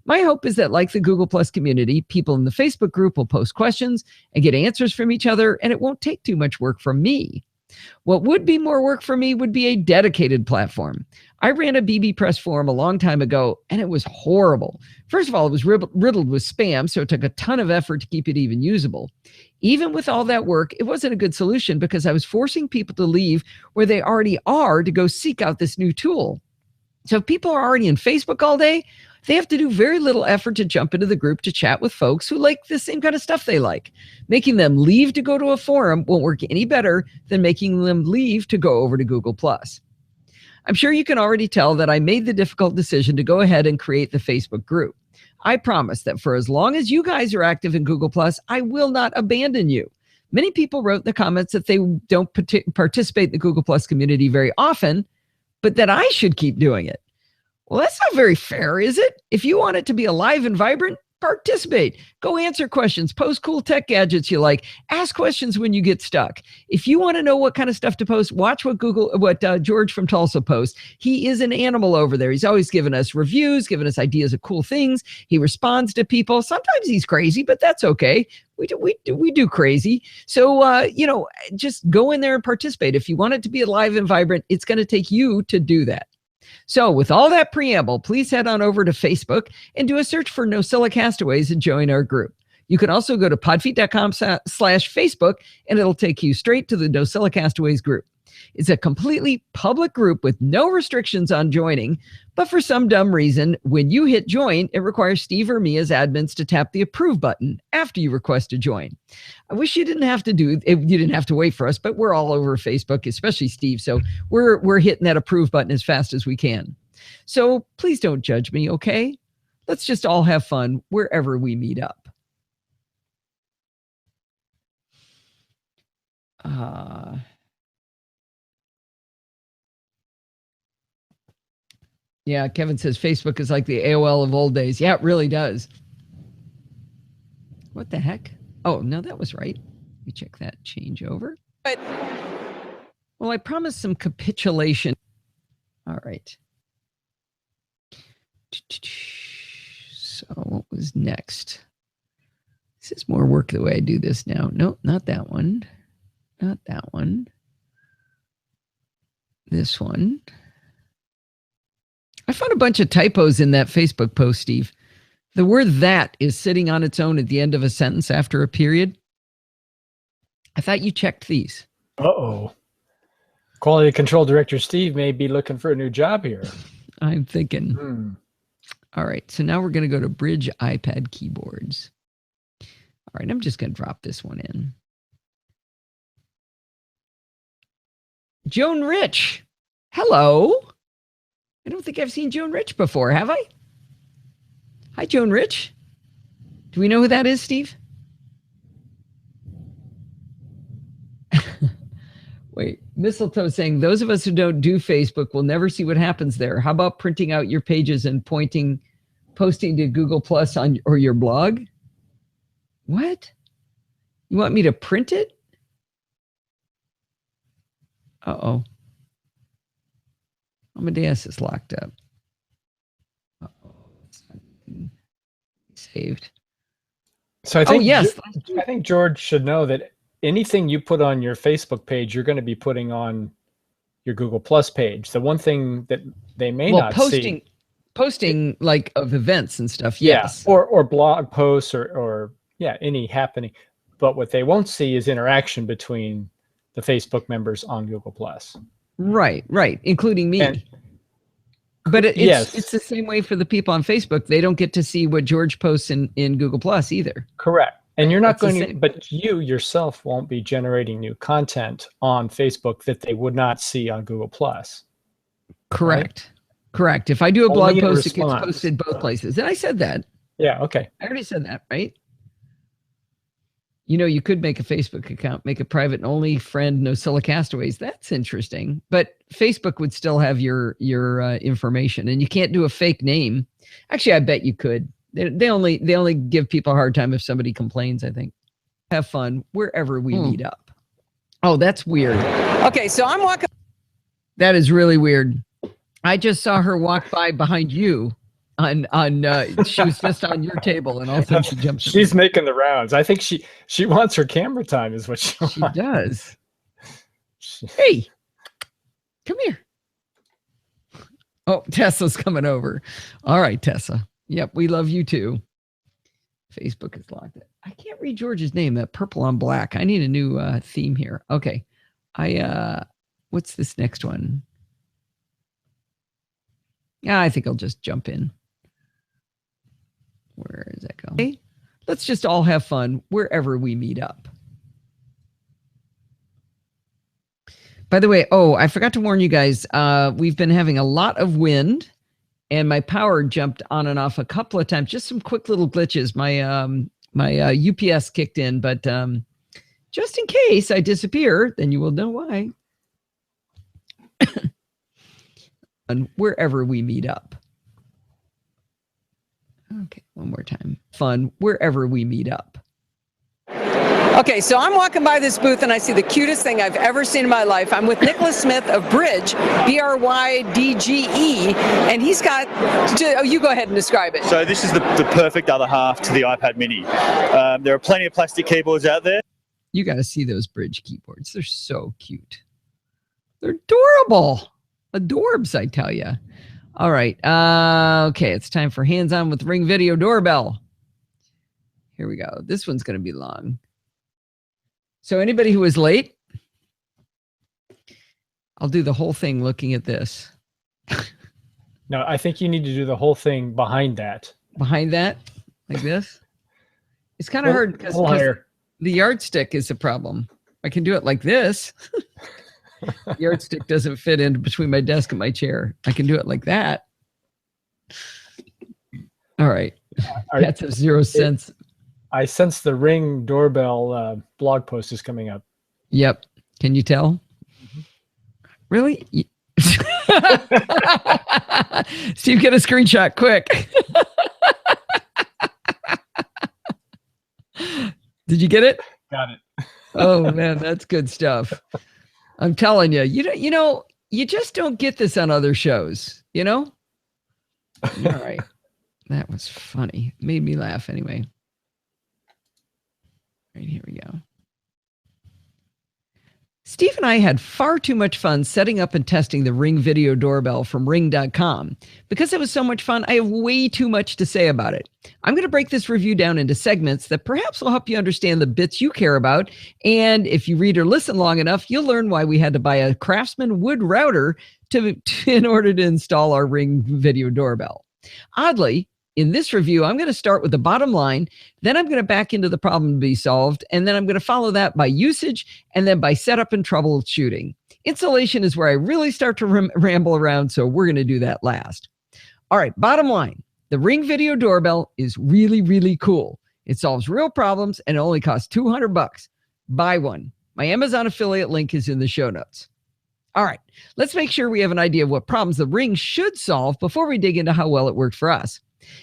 My hope is that, like the Google Plus community, people in the Facebook group will post questions and get answers from each other, and it won't take too much work from me. What would be more work for me would be a dedicated platform. I ran a BB Press forum a long time ago, and it was horrible. First of all, it was riddled with spam, so it took a ton of effort to keep it even usable. Even with all that work, it wasn't a good solution because I was forcing people to leave where they already are to go seek out this new tool. So if people are already in Facebook all day, they have to do very little effort to jump into the group to chat with folks who like the same kind of stuff they like. Making them leave to go to a forum won't work any better than making them leave to go over to Google+. I'm sure you can already tell that I made the difficult decision to go ahead and create the Facebook group. I promise that for as long as you guys are active in Google+, I will not abandon you. Many people wrote in the comments that they don't participate in the Google+ community very often, but that I should keep doing it. Well, that's not very fair, is it? If you want it to be alive and vibrant, participate. Go answer questions, post cool tech gadgets you like, ask questions when you get stuck. If you want to know what kind of stuff to post, watch what George from Tulsa posts. He is an animal over there. He's always giving us reviews, giving us ideas of cool things. He responds to people. Sometimes he's crazy, but that's okay. We do crazy. So, just go in there and participate. If you want it to be alive and vibrant, it's going to take you to do that. So with all that preamble, please head on over to Facebook and do a search for Nosilla Castaways and join our group. You can also go to podfeed.com/Facebook and it'll take you straight to the Nosilla Castaways group. It's a completely public group with no restrictions on joining, but for some dumb reason, when you hit join, it requires Steve or me as admins to tap the approve button after you request to join. I wish you didn't have to you didn't have to wait for us, but we're all over Facebook, especially Steve, so we're hitting that approve button as fast as we can. So please don't judge me, okay? Let's just all have fun wherever we meet up. Yeah, Kevin says Facebook is like the AOL of old days. Yeah, it really does. What the heck? Oh, no, that was right. Let me check that change over. But, well, I promised some capitulation. All right. So what was next? This is more work the way I do this now. No, not that one. Not that one. This one. I found a bunch of typos in that Facebook post, Steve. The word "that" is sitting on its own at the end of a sentence after a period. I thought you checked these. Uh-oh. Quality Control Director Steve may be looking for a new job here. I'm thinking. All right, so now we're going to go to Bridge iPad keyboards. All right, I'm just going to drop this one in. Joan Rich. Hello. I don't think I've seen Joan Rich before, have I? Hi, Joan Rich. Do we know who that is, Steve? Wait, Mistletoe saying, those of us who don't do Facebook will never see what happens there. How about printing out your pages and posting to Google Plus or your blog? What? You want me to print it? Uh-oh. Amadeus is locked up. Uh-oh. It's not saved. So I think, yes. I think George should know that anything you put on your Facebook page, you're going to be putting on your Google Plus page. The one thing that they may not see. Posting like of events and stuff. Yes. Yeah, or blog posts or any happening. But what they won't see is interaction between the Facebook members on Google Plus. Right, including me. But it's the same way for the people on Facebook. They don't get to see what George posts in Google Plus either. Correct. And you're not going to, but you yourself won't be generating new content on Facebook that they would not see on Google Plus. Correct. Right? Correct. If I do a blog post, it gets posted both places. And I said that. Yeah, okay. I already said that, right? You know, you could make a Facebook account, make a private and only friend NosillaCastaways. That's interesting. But Facebook would still have your information, and you can't do a fake name. Actually, I bet you could. They only give people a hard time if somebody complains, I think. Have fun wherever we meet up. Oh, that's weird. Okay, so I'm walking. That is really weird. I just saw her walk by behind you. She was just on your table, and all of a sudden she jumps. She's making the rounds. I think she wants her camera time, is what she wants. She does. Hey, come here. Oh, Tessa's coming over. All right, Tessa. Yep, we love you too. Facebook is locked. I can't read George's name. That purple on black. I need a new theme here. Okay, what's this next one? Yeah, I think I'll just jump in. Where does that go? Okay. Let's just all have fun wherever we meet up. By the way, I forgot to warn you guys. We've been having a lot of wind, and my power jumped on and off a couple of times. Just some quick little glitches. My UPS kicked in, but just in case I disappear, then you will know why. And wherever we meet up. Okay, one more time. Fun wherever we meet up. Okay, so I'm walking by this booth and I see the cutest thing I've ever seen in my life. I'm with Nicholas Smith of Bridge, BRYDGE, and he's got, you go ahead and describe it. So this is the perfect other half to the iPad mini. There are plenty of plastic keyboards out there. You got to see those Bridge keyboards. They're so cute. They're adorable. Adorbs, I tell you. All right. Okay, it's time for hands-on with Ring Video Doorbell. Here we go. This one's going to be long. So anybody who was late, I'll do the whole thing looking at this. No, I think you need to do the whole thing behind that. Behind that? Like this? It's kind of hard because the yardstick is a problem. I can do it like this. The yardstick doesn't fit in between my desk and my chair. I can do it like that. All right. That's a 0 cents. I sense the Ring doorbell blog post is coming up. Yep. Can you tell? Really? Steve, get a screenshot quick. Did you get it? Got it. Oh man, that's good stuff. I'm telling you, you just don't get this on other shows, All right. That was funny. Made me laugh anyway. All right, here we go. Steve and I had far too much fun setting up and testing the Ring video doorbell from Ring.com. Because it was so much fun, I have way too much to say about it. I'm going to break this review down into segments that perhaps will help you understand the bits you care about. And if you read or listen long enough, you'll learn why we had to buy a Craftsman wood router in order to install our Ring video doorbell. Oddly, in this review, I'm going to start with the bottom line, then I'm going to back into the problem to be solved, and then I'm going to follow that by usage, and then by setup and troubleshooting. Installation is where I really start to ramble around, so we're going to do that last. All right, bottom line, the Ring video doorbell is really, really cool. It solves real problems and it only costs $200. Buy one. My Amazon affiliate link is in the show notes. All right, let's make sure we have an idea of what problems the Ring should solve before we dig into how well it worked for us.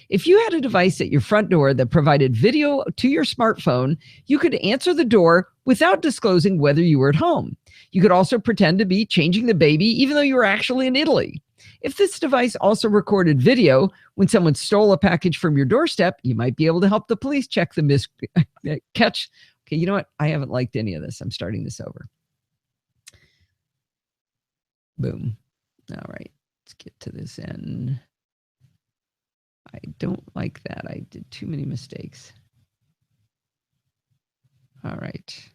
If you had a device at your front door that provided video to your smartphone, you could answer the door without disclosing whether you were at home. You could also pretend to be changing the baby even though you were actually in Italy. If this device also recorded video when someone stole a package from your doorstep, you might be able to help the police check the catch. Okay, you know what? I haven't liked any of this. I'm starting this over. Boom. All right, let's get to this end. I don't like that. I did too many mistakes. All right.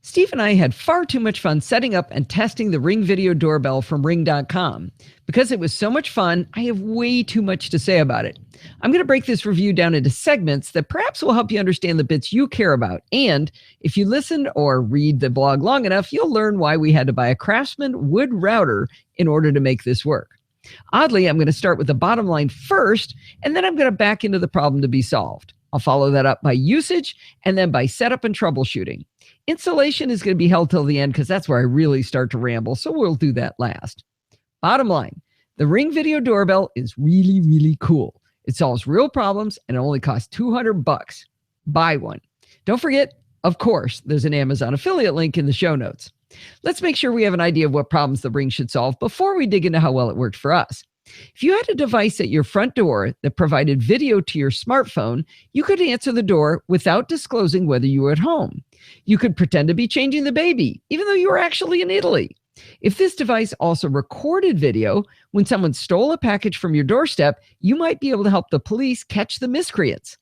Steve and I had far too much fun setting up and testing the Ring video doorbell from Ring.com. Because it was so much fun, I have way too much to say about it. I'm going to break this review down into segments that perhaps will help you understand the bits you care about. And if you listen or read the blog long enough, you'll learn why we had to buy a Craftsman wood router in order to make this work. Oddly, I'm going to start with the bottom line first, and then I'm going to back into the problem to be solved. I'll follow that up by usage and then by setup and troubleshooting. Installation is going to be held till the end because that's where I really start to ramble, so we'll do that last. Bottom line, the Ring video doorbell is really, really cool. It solves real problems and it only costs $200. Buy one. Don't forget, of course, there's an Amazon affiliate link in the show notes. Let's make sure we have an idea of what problems the Ring should solve before we dig into how well it worked for us. If you had a device at your front door that provided video to your smartphone, you could answer the door without disclosing whether you were at home. You could pretend to be changing the baby, even though you were actually in Italy. If this device also recorded video when someone stole a package from your doorstep, you might be able to help the police catch the miscreants.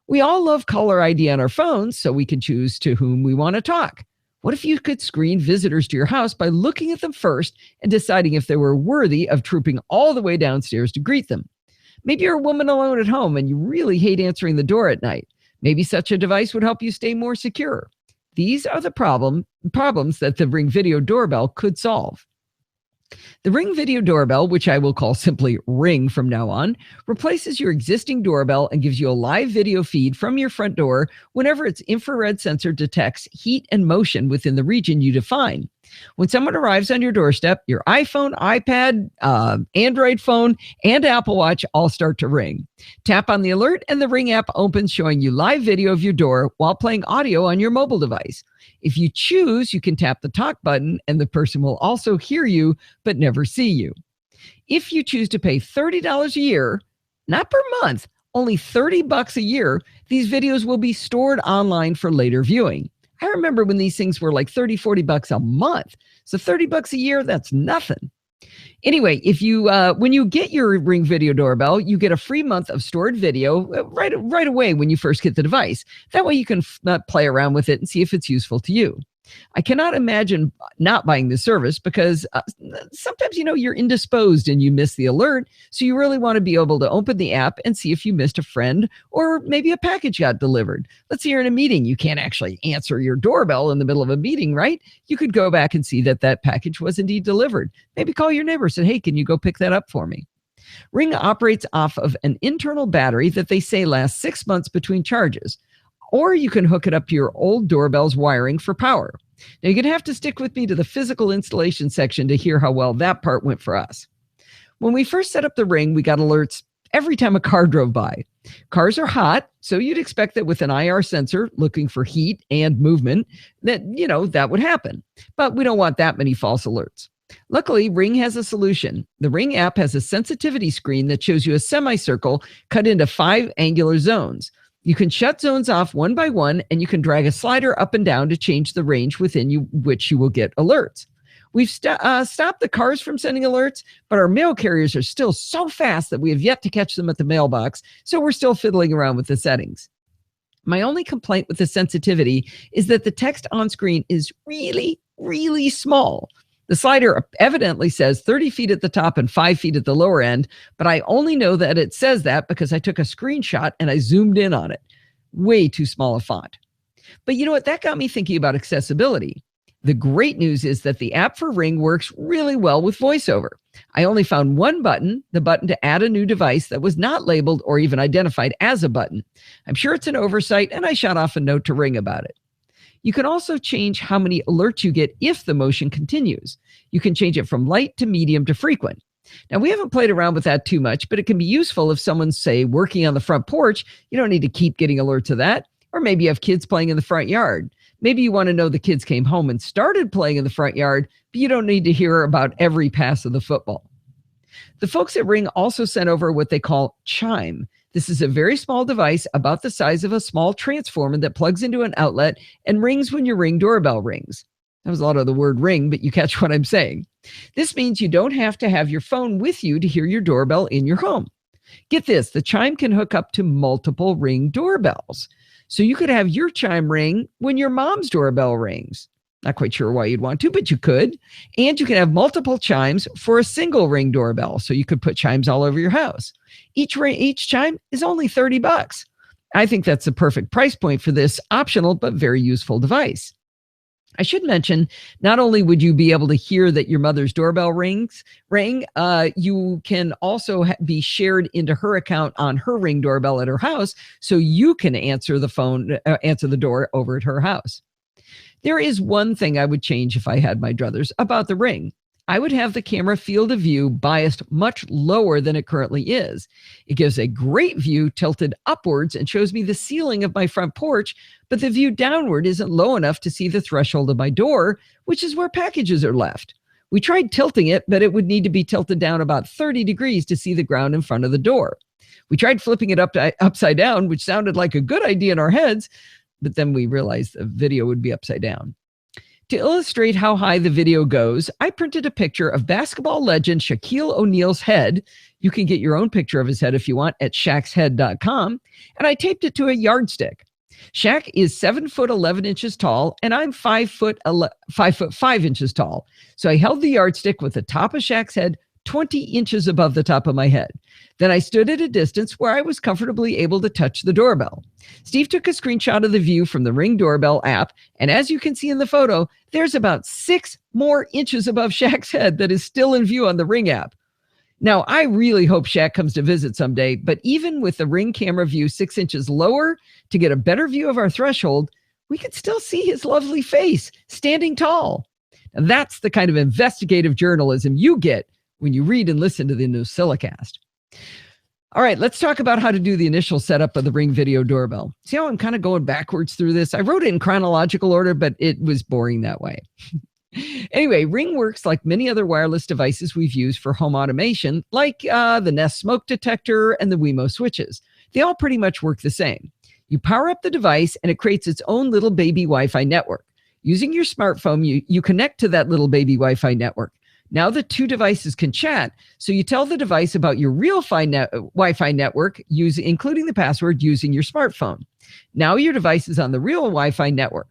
We all love caller ID on our phones, so we can choose to whom we want to talk. What if you could screen visitors to your house by looking at them first and deciding if they were worthy of trooping all the way downstairs to greet them? Maybe you're a woman alone at home and you really hate answering the door at night. Maybe such a device would help you stay more secure. These are the problems that the Ring video doorbell could solve. The Ring video doorbell, which I will call simply Ring from now on, replaces your existing doorbell and gives you a live video feed from your front door whenever its infrared sensor detects heat and motion within the region you define. When someone arrives on your doorstep, your iPhone, iPad, Android phone, and Apple Watch all start to ring. Tap on the alert and the Ring app opens, showing you live video of your door while playing audio on your mobile device. If you choose, you can tap the talk button and the person will also hear you but never see you. If you choose to pay $30 a year, not per month, only $30 a year, these videos will be stored online for later viewing. I remember when these things were like $30-$40 a month. So $30 a year, that's nothing. Anyway, if you when you get your Ring video doorbell, you get a free month of stored video right away when you first get the device. That way you can play around with it and see if it's useful to you. I cannot imagine not buying the service because sometimes, you're indisposed and you miss the alert. So you really want to be able to open the app and see if you missed a friend or maybe a package got delivered. Let's say you're in a meeting. You can't actually answer your doorbell in the middle of a meeting, right? You could go back and see that package was indeed delivered. Maybe call your neighbor and say, hey, can you go pick that up for me? Ring operates off of an internal battery that they say lasts 6 months between charges. Or you can hook it up to your old doorbell's wiring for power. Now, you're going to have to stick with me to the physical installation section to hear how well that part went for us. When we first set up the Ring, we got alerts every time a car drove by. Cars are hot, so you'd expect that with an IR sensor looking for heat and movement, that would happen. But we don't want that many false alerts. Luckily, Ring has a solution. The Ring app has a sensitivity screen that shows you a semicircle cut into 5 angular zones. You can shut zones off one by one, and you can drag a slider up and down to change the range within which you will get alerts. We've stopped the cars from sending alerts, but our mail carriers are still so fast that we have yet to catch them at the mailbox, so we're still fiddling around with the settings. My only complaint with the sensitivity is that the text on screen is really, really small. The slider evidently says 30 feet at the top and 5 feet at the lower end, but I only know that it says that because I took a screenshot and I zoomed in on it. Way too small a font. But you know what? That got me thinking about accessibility. The great news is that the app for Ring works really well with VoiceOver. I only found one button, the button to add a new device, that was not labeled or even identified as a button. I'm sure it's an oversight, and I shot off a note to Ring about it. You can also change how many alerts you get if the motion continues. You can change it from light to medium to frequent. Now, we haven't played around with that too much, but it can be useful if someone's, say, working on the front porch. You don't need to keep getting alerts of that. Or maybe you have kids playing in the front yard. Maybe you want to know the kids came home and started playing in the front yard, but you don't need to hear about every pass of the football. The folks at Ring also sent over what they call Chime. This is a very small device about the size of a small transformer that plugs into an outlet and rings when your Ring doorbell rings. That was a lot of the word ring, but you catch what I'm saying. This means you don't have to have your phone with you to hear your doorbell in your home. Get this, the Chime can hook up to multiple Ring doorbells. So you could have your Chime ring when your mom's doorbell rings. Not quite sure why you'd want to, but you could. And you can have multiple chimes for a single Ring doorbell. So you could put chimes all over your house. Each chime is only $30. I think that's the perfect price point for this optional but very useful device. I should mention, not only would you be able to hear that your mother's doorbell ring, you can also be shared into her account on her Ring doorbell at her house, so you can answer the door over at her house. There is one thing I would change if I had my druthers about the Ring. I would have the camera field of view biased much lower than it currently is. It gives a great view tilted upwards and shows me the ceiling of my front porch, but the view downward isn't low enough to see the threshold of my door, which is where packages are left. We tried tilting it, but it would need to be tilted down about 30 degrees to see the ground in front of the door. We tried flipping it upside down, which sounded like a good idea in our heads, but then we realized the video would be upside down. To illustrate how high the video goes, I printed a picture of basketball legend Shaquille O'Neal's head. You can get your own picture of his head if you want at shackshead.com. And I taped it to a yardstick. Shaq is 7 foot 11 inches tall, and I'm 5 foot 5 inches tall. So I held the yardstick with the top of Shaq's head 20 inches above the top of my head. Then I stood at a distance where I was comfortably able to touch the doorbell. Steve took a screenshot of the view from the Ring doorbell app, and as you can see in the photo, there's about 6 more inches above Shaq's head that is still in view on the Ring app. Now, I really hope Shaq comes to visit someday, but even with the Ring camera view 6 inches lower to get a better view of our threshold, we can still see his lovely face standing tall. Now, that's the kind of investigative journalism you get when you read and listen to the NosillaCast. All right, let's talk about how to do the initial setup of the Ring video doorbell. See how I'm kind of going backwards through this? I wrote it in chronological order, but it was boring that way. Anyway, Ring works like many other wireless devices we've used for home automation, like the Nest smoke detector and the Wemo switches. They all pretty much work the same. You power up the device and it creates its own little baby Wi-Fi network. Using your smartphone, you connect to that little baby Wi-Fi network. Now the two devices can chat, so you tell the device about your real Wi-Fi network, including the password, using your smartphone. Now your device is on the real Wi-Fi network.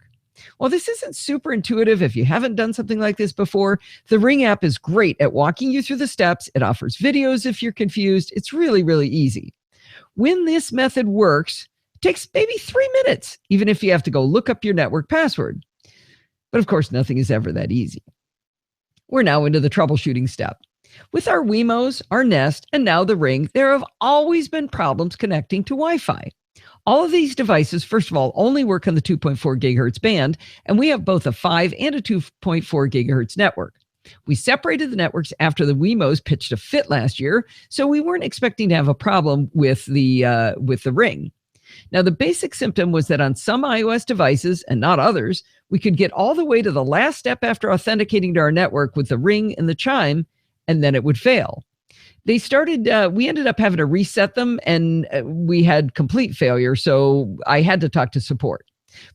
While this isn't super intuitive if you haven't done something like this before, the Ring app is great at walking you through the steps. It offers videos if you're confused. It's really, really easy. When this method works, it takes maybe 3 minutes, even if you have to go look up your network password. But of course, nothing is ever that easy. We're now into the troubleshooting step. With our Wemos, our Nest, and now the Ring, there have always been problems connecting to Wi-Fi. All of these devices, first of all, only work on the 2.4 gigahertz band, and we have both a 5 and a 2.4 gigahertz network. We separated the networks after the Wemos pitched a fit last year, so we weren't expecting to have a problem with the Ring. Now, the basic symptom was that on some iOS devices, and not others, we could get all the way to the last step after authenticating to our network with the Ring and the Chime, and then it would fail. We ended up having to reset them, and we had complete failure, so I had to talk to support.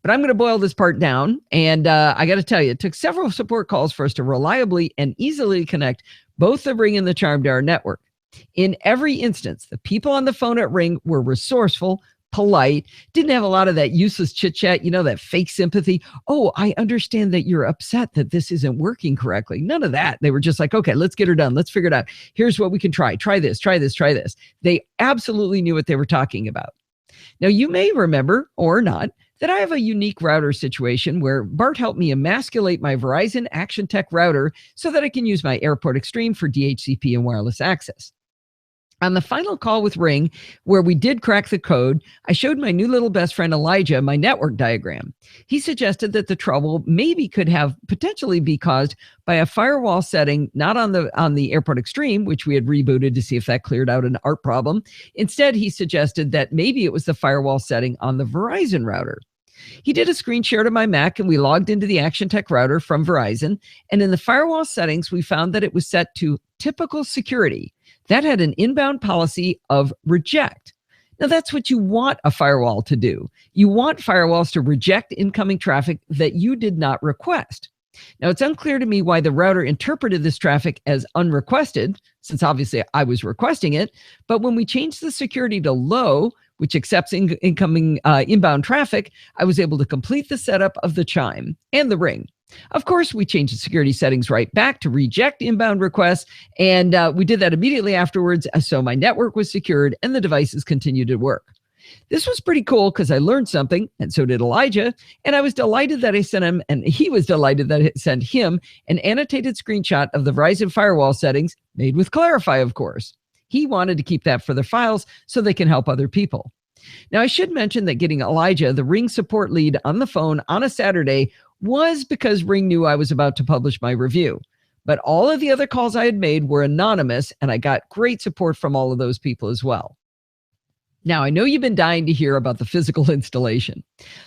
But I'm going to boil this part down, and I got to tell you, it took several support calls for us to reliably and easily connect both the Ring and the Chime to our network. In every instance, the people on the phone at Ring were resourceful, polite, didn't have a lot of that useless chit-chat, that fake sympathy. Oh, I understand that you're upset that this isn't working correctly. None of that. They were just like, okay, let's get her done. Let's figure it out. Here's what we can try. Try this, try this, try this. They absolutely knew what they were talking about. Now, you may remember, or not, that I have a unique router situation where Bart helped me emasculate my Verizon Action Tech router so that I can use my Airport Extreme for DHCP and wireless access. On the final call with Ring, where we did crack the code, I showed my new little best friend Elijah my network diagram. He suggested that the trouble maybe could have potentially be caused by a firewall setting not on the Airport Extreme, which we had rebooted to see if that cleared out an ARP problem. Instead, he suggested that maybe it was the firewall setting on the Verizon router. He did a screen share to my Mac, and we logged into the Action Tech router from Verizon. And in the firewall settings, we found that it was set to typical security. That had an inbound policy of reject. Now, that's what you want a firewall to do. You want firewalls to reject incoming traffic that you did not request. Now, it's unclear to me why the router interpreted this traffic as unrequested, since obviously I was requesting it. But when we changed the security to low, which accepts incoming inbound traffic, I was able to complete the setup of the Chime and the Ring. Of course, we changed the security settings right back to reject inbound requests, and we did that immediately afterwards, so my network was secured and the devices continued to work. This was pretty cool because I learned something, and so did Elijah, and I was delighted that I sent him, and he was delighted that I sent him an annotated screenshot of the Verizon firewall settings, made with Clarify, of course. He wanted to keep that for their files so they can help other people. Now, I should mention that getting Elijah, the Ring support lead, on the phone on a Saturday was because Ring knew I was about to publish my review. But all of the other calls I had made were anonymous, and I got great support from all of those people as well. Now, I know you've been dying to hear about the physical installation.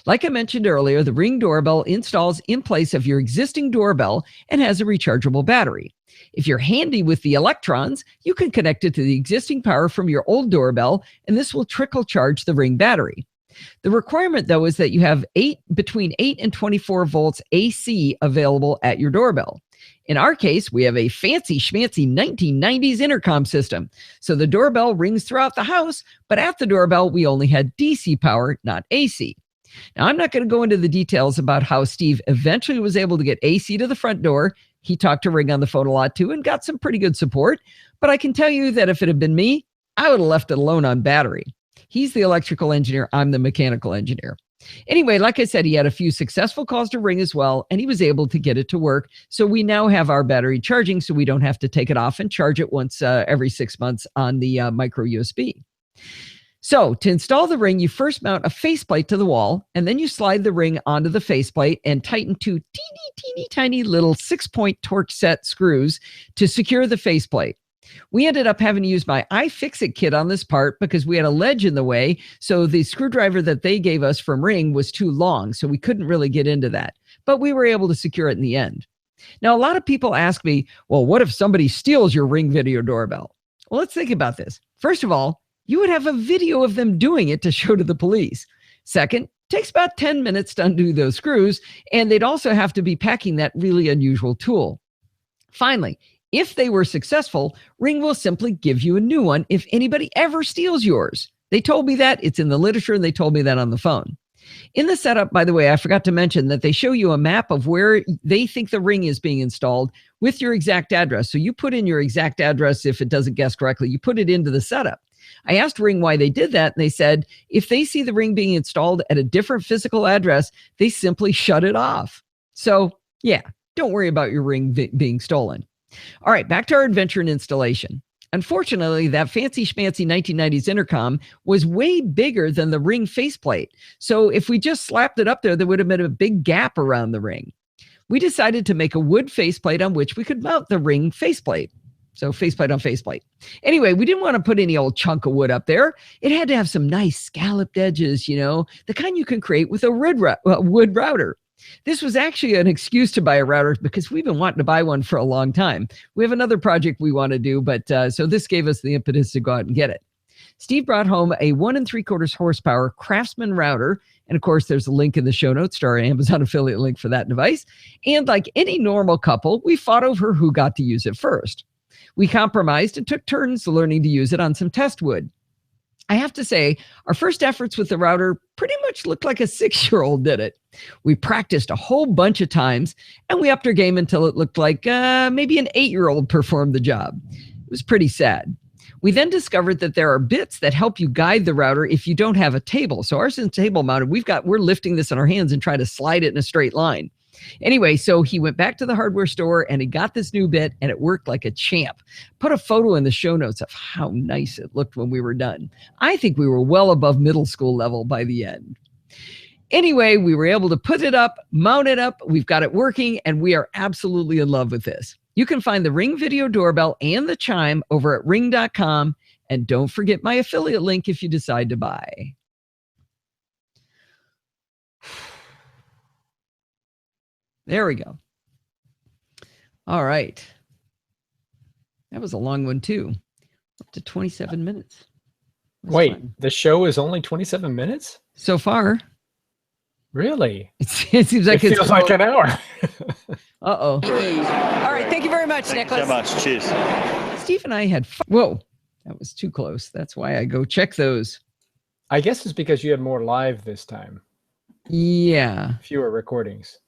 Like I mentioned earlier, the Ring doorbell installs in place of your existing doorbell and has a rechargeable battery. If you're handy with the electrons, you can connect it to the existing power from your old doorbell, and this will trickle charge the Ring battery. The requirement, though, is that you have between 8 and 24 volts AC available at your doorbell. In our case, we have a fancy schmancy 1990s intercom system. So the doorbell rings throughout the house, but at the doorbell, we only had DC power, not AC. Now, I'm not going to go into the details about how Steve eventually was able to get AC to the front door. He talked to Ring on the phone a lot too and got some pretty good support. But I can tell you that if it had been me, I would have left it alone on battery. He's the electrical engineer. I'm the mechanical engineer. Anyway, like I said, he had a few successful calls to Ring as well, and he was able to get it to work. So we now have our battery charging, so we don't have to take it off and charge it once every 6 months on the micro USB. So to install the Ring, you first mount a faceplate to the wall, and then you slide the Ring onto the faceplate and tighten two teeny tiny little 6-point torque set screws to secure the faceplate. We ended up having to use my iFixit kit on this part because we had a ledge in the way. So the screwdriver that they gave us from Ring was too long, so we couldn't really get into that. But we were able to secure it in the end. Now, a lot of people ask me, well, what if somebody steals your Ring video doorbell? Well, let's think about this. First of all, you would have a video of them doing it to show to the police. Second, it takes about 10 minutes to undo those screws, and they'd also have to be packing that really unusual tool. Finally, if they were successful, Ring will simply give you a new one if anybody ever steals yours. They told me that. It's in the literature, and they told me that on the phone. In the setup, by the way, I forgot to mention that they show you a map of where they think the ring is being installed with your exact address. So you put in your exact address if it doesn't guess correctly. You put it into the setup. I asked Ring why they did that, and they said if they see the ring being installed at a different physical address, they simply shut it off. So, yeah, don't worry about your ring being stolen. All right, back to our adventure and installation. Unfortunately, that fancy schmancy 1990s intercom was way bigger than the ring faceplate. So if we just slapped it up there, there would have been a big gap around the ring. We decided to make a wood faceplate on which we could mount the ring faceplate. So faceplate on faceplate. Anyway, we didn't want to put any old chunk of wood up there. It had to have some nice scalloped edges, the kind you can create with a wood router. This was actually an excuse to buy a router because we've been wanting to buy one for a long time. We have another project we want to do, but so this gave us the impetus to go out and get it. Steve brought home a 1 3/4 horsepower Craftsman router. And of course, there's a link in the show notes to our Amazon affiliate link for that device. And like any normal couple, we fought over who got to use it first. We compromised and took turns learning to use it on some test wood. I have to say, our first efforts with the router pretty much looked like a 6-year-old did it. We practiced a whole bunch of times, and we upped our game until it looked like maybe an 8-year-old performed the job. It was pretty sad. We then discovered that there are bits that help you guide the router if you don't have a table. So ours is table mounted. We're lifting this in our hands and try to slide it in a straight line. Anyway, so he went back to the hardware store and he got this new bit and it worked like a champ. Put a photo in the show notes of how nice it looked when we were done. I think we were well above middle school level by the end. Anyway, we were able to put it up, mount it up. We've got it working and we are absolutely in love with this. You can find the Ring video doorbell and the chime over at ring.com. And don't forget my affiliate link if you decide to buy. There we go. All right. That was a long one too. Up to 27 minutes. Wait, the show is only 27 minutes? So far. Really? It seems like it feels like an hour. Uh-oh. All right. Thank you very much, Nicholas. Thank you so much. Cheers. Steve and I had fun. Whoa. That was too close. That's why I go check those. I guess it's because you had more live this time. Yeah. Fewer recordings.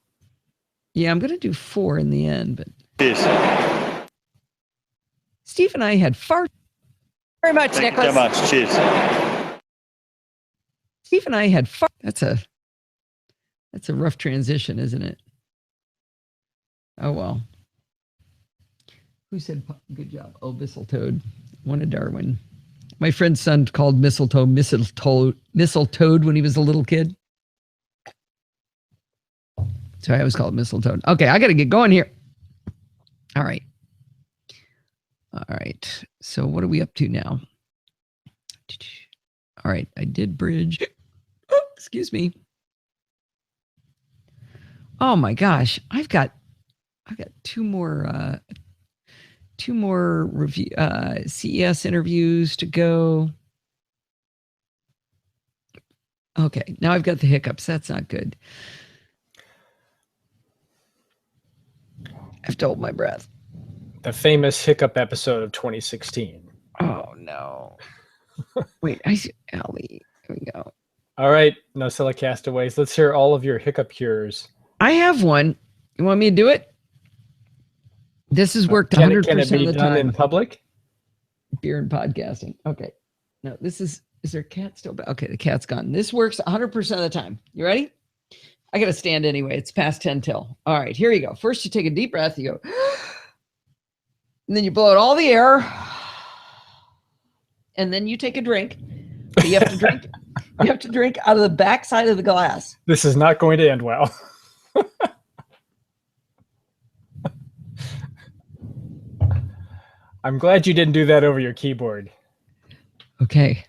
Yeah, I'm going to do 4 in the end, but. Cheers. Steve and I had far. Very much, Thank Nicholas. you so much. Cheers. Steve and I had far. That's a rough transition, isn't it? Oh, well. Who said good job? Oh, Mistletoad. One of Darwin. My friend's son called mistletoe when he was a little kid. So I always call it mistletoe. Okay, I got to get going here. All right. All right. So what are we up to now? All right. I did bridge. Oh, excuse me. Oh my gosh. I've got two more review CES interviews to go. Okay. Now I've got the hiccups. That's not good. I have to hold my breath. The famous hiccup episode of 2016. Oh, no. Wait, I see. Ellie. Here we go. All right, Nosilla Castaways. Let's hear all of your hiccup cures. I have one. You want me to do it? This has worked 100% of the time. Can it be done in public? Beer and podcasting. Okay. No, is there a cat still back? Okay, the cat's gone. This works 100% of the time. You ready? I got to stand anyway. It's past 10 till. All right, here you go. First, you take a deep breath. You go, and then you blow out all the air. And then you take a drink. But you have to drink. You have to drink out of the back side of the glass. This is not going to end well. I'm glad you didn't do that over your keyboard. Okay.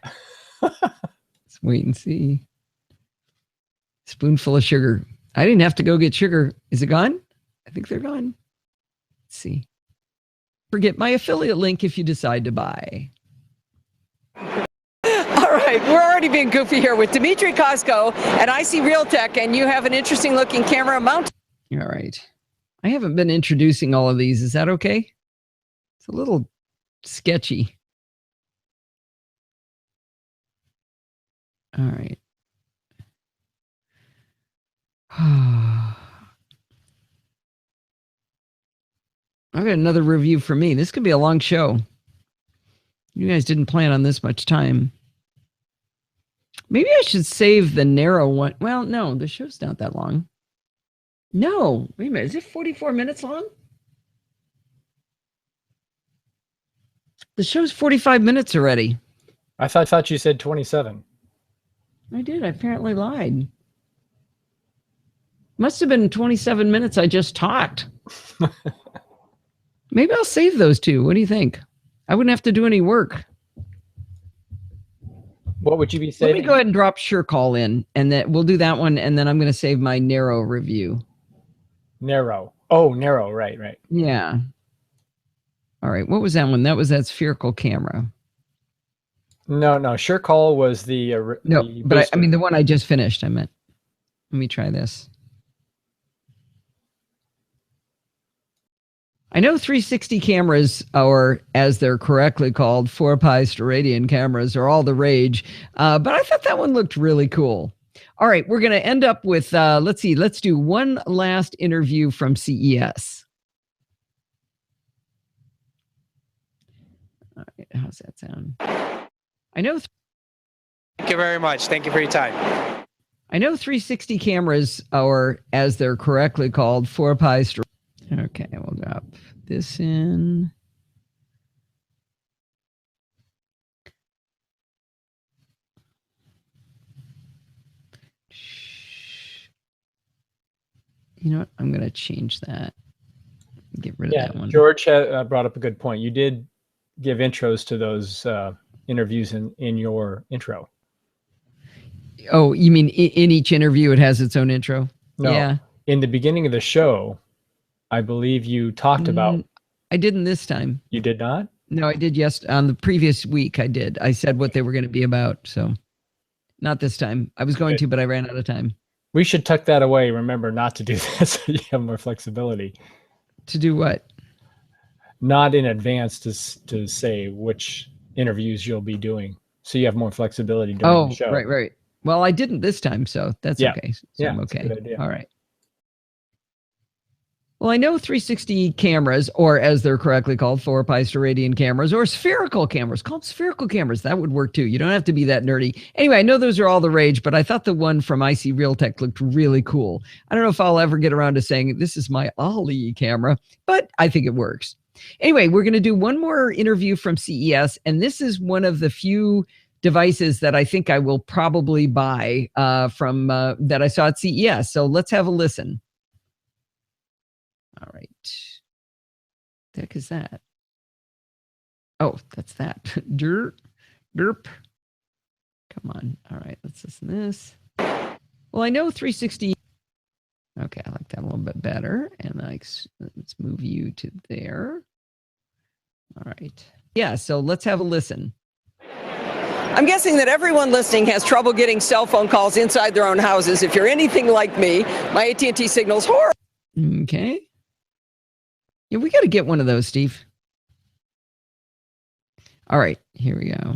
Let's wait and see. Spoonful of sugar. I didn't have to go get sugar. Is it gone? I think they're gone. Let's see. Forget my affiliate link if you decide to buy. All right, we're already being goofy here with Dimitri Kosko at IC Realtek, and you have an interesting looking camera mount. All right. I haven't been introducing all of these. Is that okay? It's a little sketchy. All right. I've got another review for me. This could be a long show. You guys didn't plan on this much time. Maybe I should save the narrow one. Well, no, the show's not that long. No, wait a minute. Is it 44 minutes long? The show's 45 minutes already. I thought you said 27. I did. I apparently lied. Must have been 27 minutes I just talked. Maybe I'll save those two. What do you think? I wouldn't have to do any work. What would you be saving? Let me go ahead and drop Sure Call in, and then we'll do that one, and then I'm going to save my narrow review. Narrow. Oh, narrow. Right. Yeah. All right. What was that one? That was that spherical camera. No. Sure Call was the but I mean the one I just finished. I meant. Let me try this. I know 360 cameras, or as they're correctly called, 4-pi steradian cameras, are all the rage. But I thought that one looked really cool. All right, we're going to end up with, let's do one last interview from CES. All right, how's that sound? I know. Thank you very much. Thank you for your time. I know 360 cameras, or as they're correctly called, 4-pi steradian. Okay, we'll drop this in. You know what? I'm going to change that. Get rid of that one. George brought up a good point. You did give intros to those interviews in your intro. Oh, you mean in each interview it has its own intro? No, yeah. In the beginning of the show, I believe you talked about. I didn't this time. You did not? No, I did. Yes, on the previous week I did. I said what they were going to be about. So, not this time. I was going to, but I ran out of time. We should tuck that away. Remember not to do that so you have more flexibility. To do what? Not in advance to say which interviews you'll be doing, so you have more flexibility during the show. Right. Well, I didn't this time, so that's okay. So I'm okay. That's a good idea. All right. Well, I know 360 cameras, or as they're correctly called, 4-pi steradian cameras, or spherical cameras, called spherical cameras. That would work too. You don't have to be that nerdy. Anyway, I know those are all the rage, but I thought the one from IC Realtek looked really cool. I don't know if I'll ever get around to saying this is my Ollie camera, but I think it works. Anyway, we're going to do one more interview from CES, and this is one of the few devices that I think I will probably buy from that I saw at CES. So let's have a listen. All right. The heck is that? Oh, that's that. Derp. Come on. All right, let's listen to this. Well, I know 360. Okay, I like that a little bit better. And let's move you to there. All right. Yeah, so let's have a listen. I'm guessing that everyone listening has trouble getting cell phone calls inside their own houses. If you're anything like me, my AT&T signal's horrible. Okay. Yeah, we got to get one of those, Steve. All right, here we go.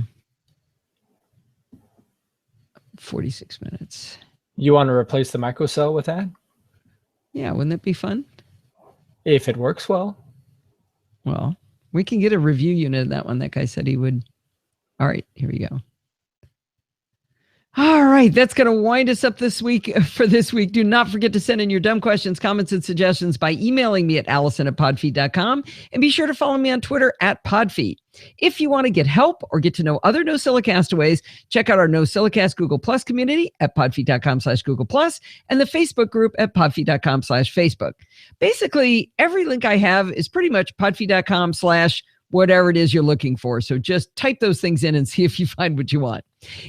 46 minutes. You want to replace the microcell with that? Yeah, wouldn't that be fun? If it works well. Well, we can get a review unit of that one. That guy said he would. All right, here we go. All right, that's going to wind us up this week for this week. Do not forget to send in your dumb questions, comments, and suggestions by emailing me at allison@podfeet.com, and be sure to follow me on Twitter @podfeet. If you want to get help or get to know other NosillaCastaways, check out our NosillaCast Google Plus community at podfeet.com/Google Plus and the Facebook group at podfeet.com/Facebook. Basically, every link I have is pretty much podfeet.com/ whatever it is you're looking for. So just type those things in and see if you find what you want.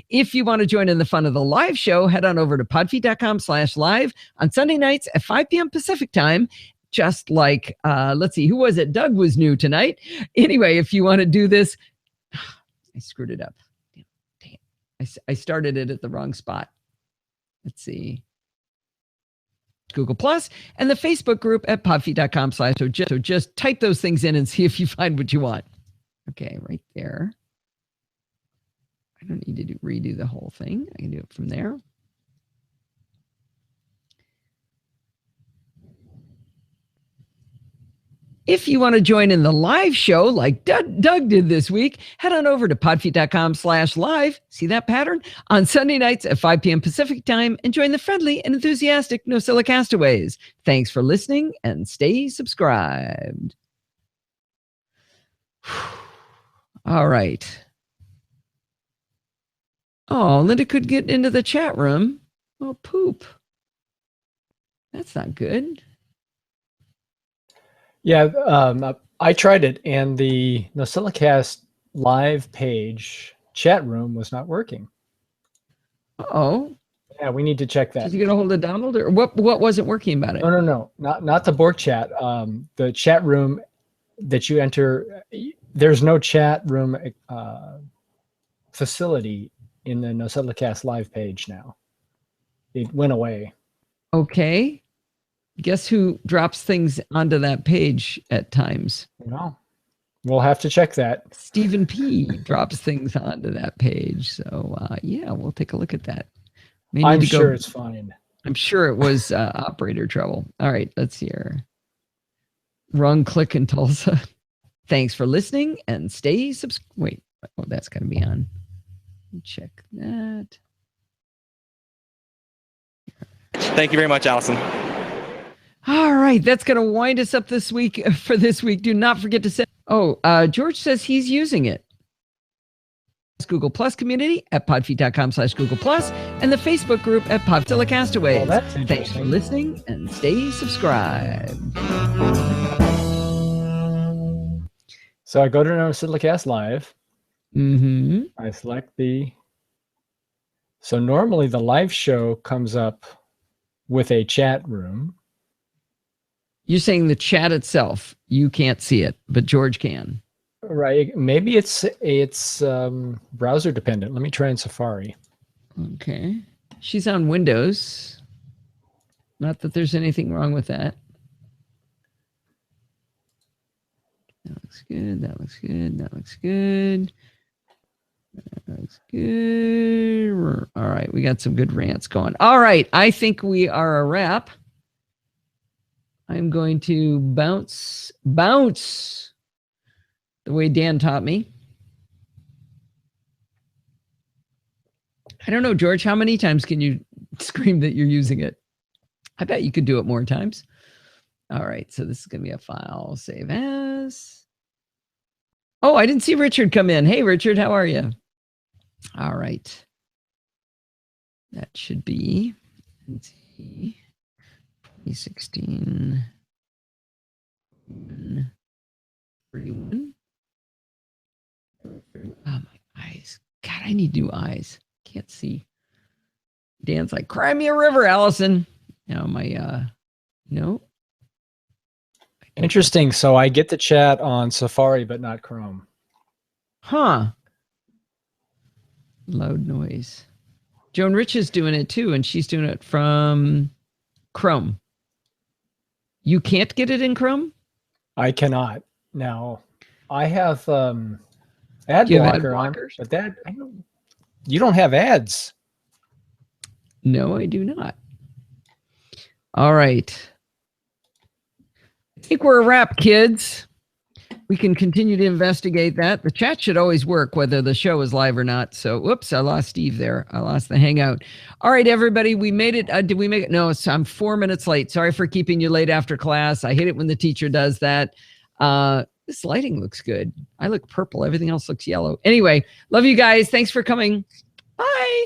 If you want to join in the fun of the live show, head on over to podfeet.com/live on Sunday nights at 5 p.m. Pacific time. Just like, let's see, who was it? Doug was new tonight. Anyway, if you want to do this, I screwed it up. Damn. I started it at the wrong spot. Let's see. Google Plus and the Facebook group at podfeet.com/. So just type those things in and see if you find what you want. Okay, right there. I don't need to redo the whole thing. I can do it from there. If you want to join in the live show like Doug did this week, head on over to podfeet.com/live. See that pattern? On Sunday nights at 5 p.m. Pacific time, and join the friendly and enthusiastic NosillaCastaways. Thanks for listening and stay subscribed. All right. Oh, Linda could get into the chat room. Oh, poop. That's not good. Yeah, I tried it, and the NosillaCast live page chat room was not working. Oh. Yeah, we need to check that. Did you get a hold of Donald, or what wasn't working about it? No. Not the Borg chat. The chat room that you enter, there's no chat room facility in the NosillaCast live page now. It went away. Okay. Guess who drops things onto that page at times? No. We'll have to check that. Stephen P. drops things onto that page. So, yeah, we'll take a look at that. I'm sure it's fine. I'm sure it was operator trouble. All right, let's see here. Wrong click in Tulsa. Thanks for listening and stay Wait, oh, that's got to be on. Check that. Thank you very much, Allison. All right, that's going to wind us up this week for this week. Do not forget to send. Oh, George says he's using it. Google Plus community at podfeet.com/Google Plus and the Facebook group at NosillaCastaways. Well, that's interesting. Thanks for listening and stay subscribed. So I go to NosillaCast Live. Mm-hmm. I select so normally the live show comes up with a chat room. You're saying the chat itself, you can't see it, but George can. Right. Maybe it's browser dependent. Let me try in Safari. Okay. She's on Windows. Not that there's anything wrong with that. That looks good. That looks good. That looks good. That looks good. All right. We got some good rants going. All right. I think we are a wrap. I'm going to bounce the way Dan taught me. I don't know, George, how many times can you scream that you're using it? I bet you could do it more times. All right, so this is going to be a file save as. Oh, I didn't see Richard come in. Hey, Richard, how are you? All right. That should be, let's see, 2016. 31. Oh, my eyes. God, I need new eyes. Can't see. Dan's like, cry me a river, Allison. Now my, no. Interesting. So I get the chat on Safari, but not Chrome. Huh. Loud noise. Joan Rich is doing it too, and she's doing it from Chrome. You can't get it in Chrome? I cannot. Now, I have ad blocker on, but you don't have ads. No, I do not. All right. I think we're a wrap, kids. We can continue to investigate that. The chat should always work, whether the show is live or not. So, whoops, I lost Steve there. I lost the hangout. All right, everybody, we made it. Did we make it? No, I'm 4 minutes late. Sorry for keeping you late after class. I hate it when the teacher does that. This lighting looks good. I look purple. Everything else looks yellow. Anyway, love you guys. Thanks for coming. Bye.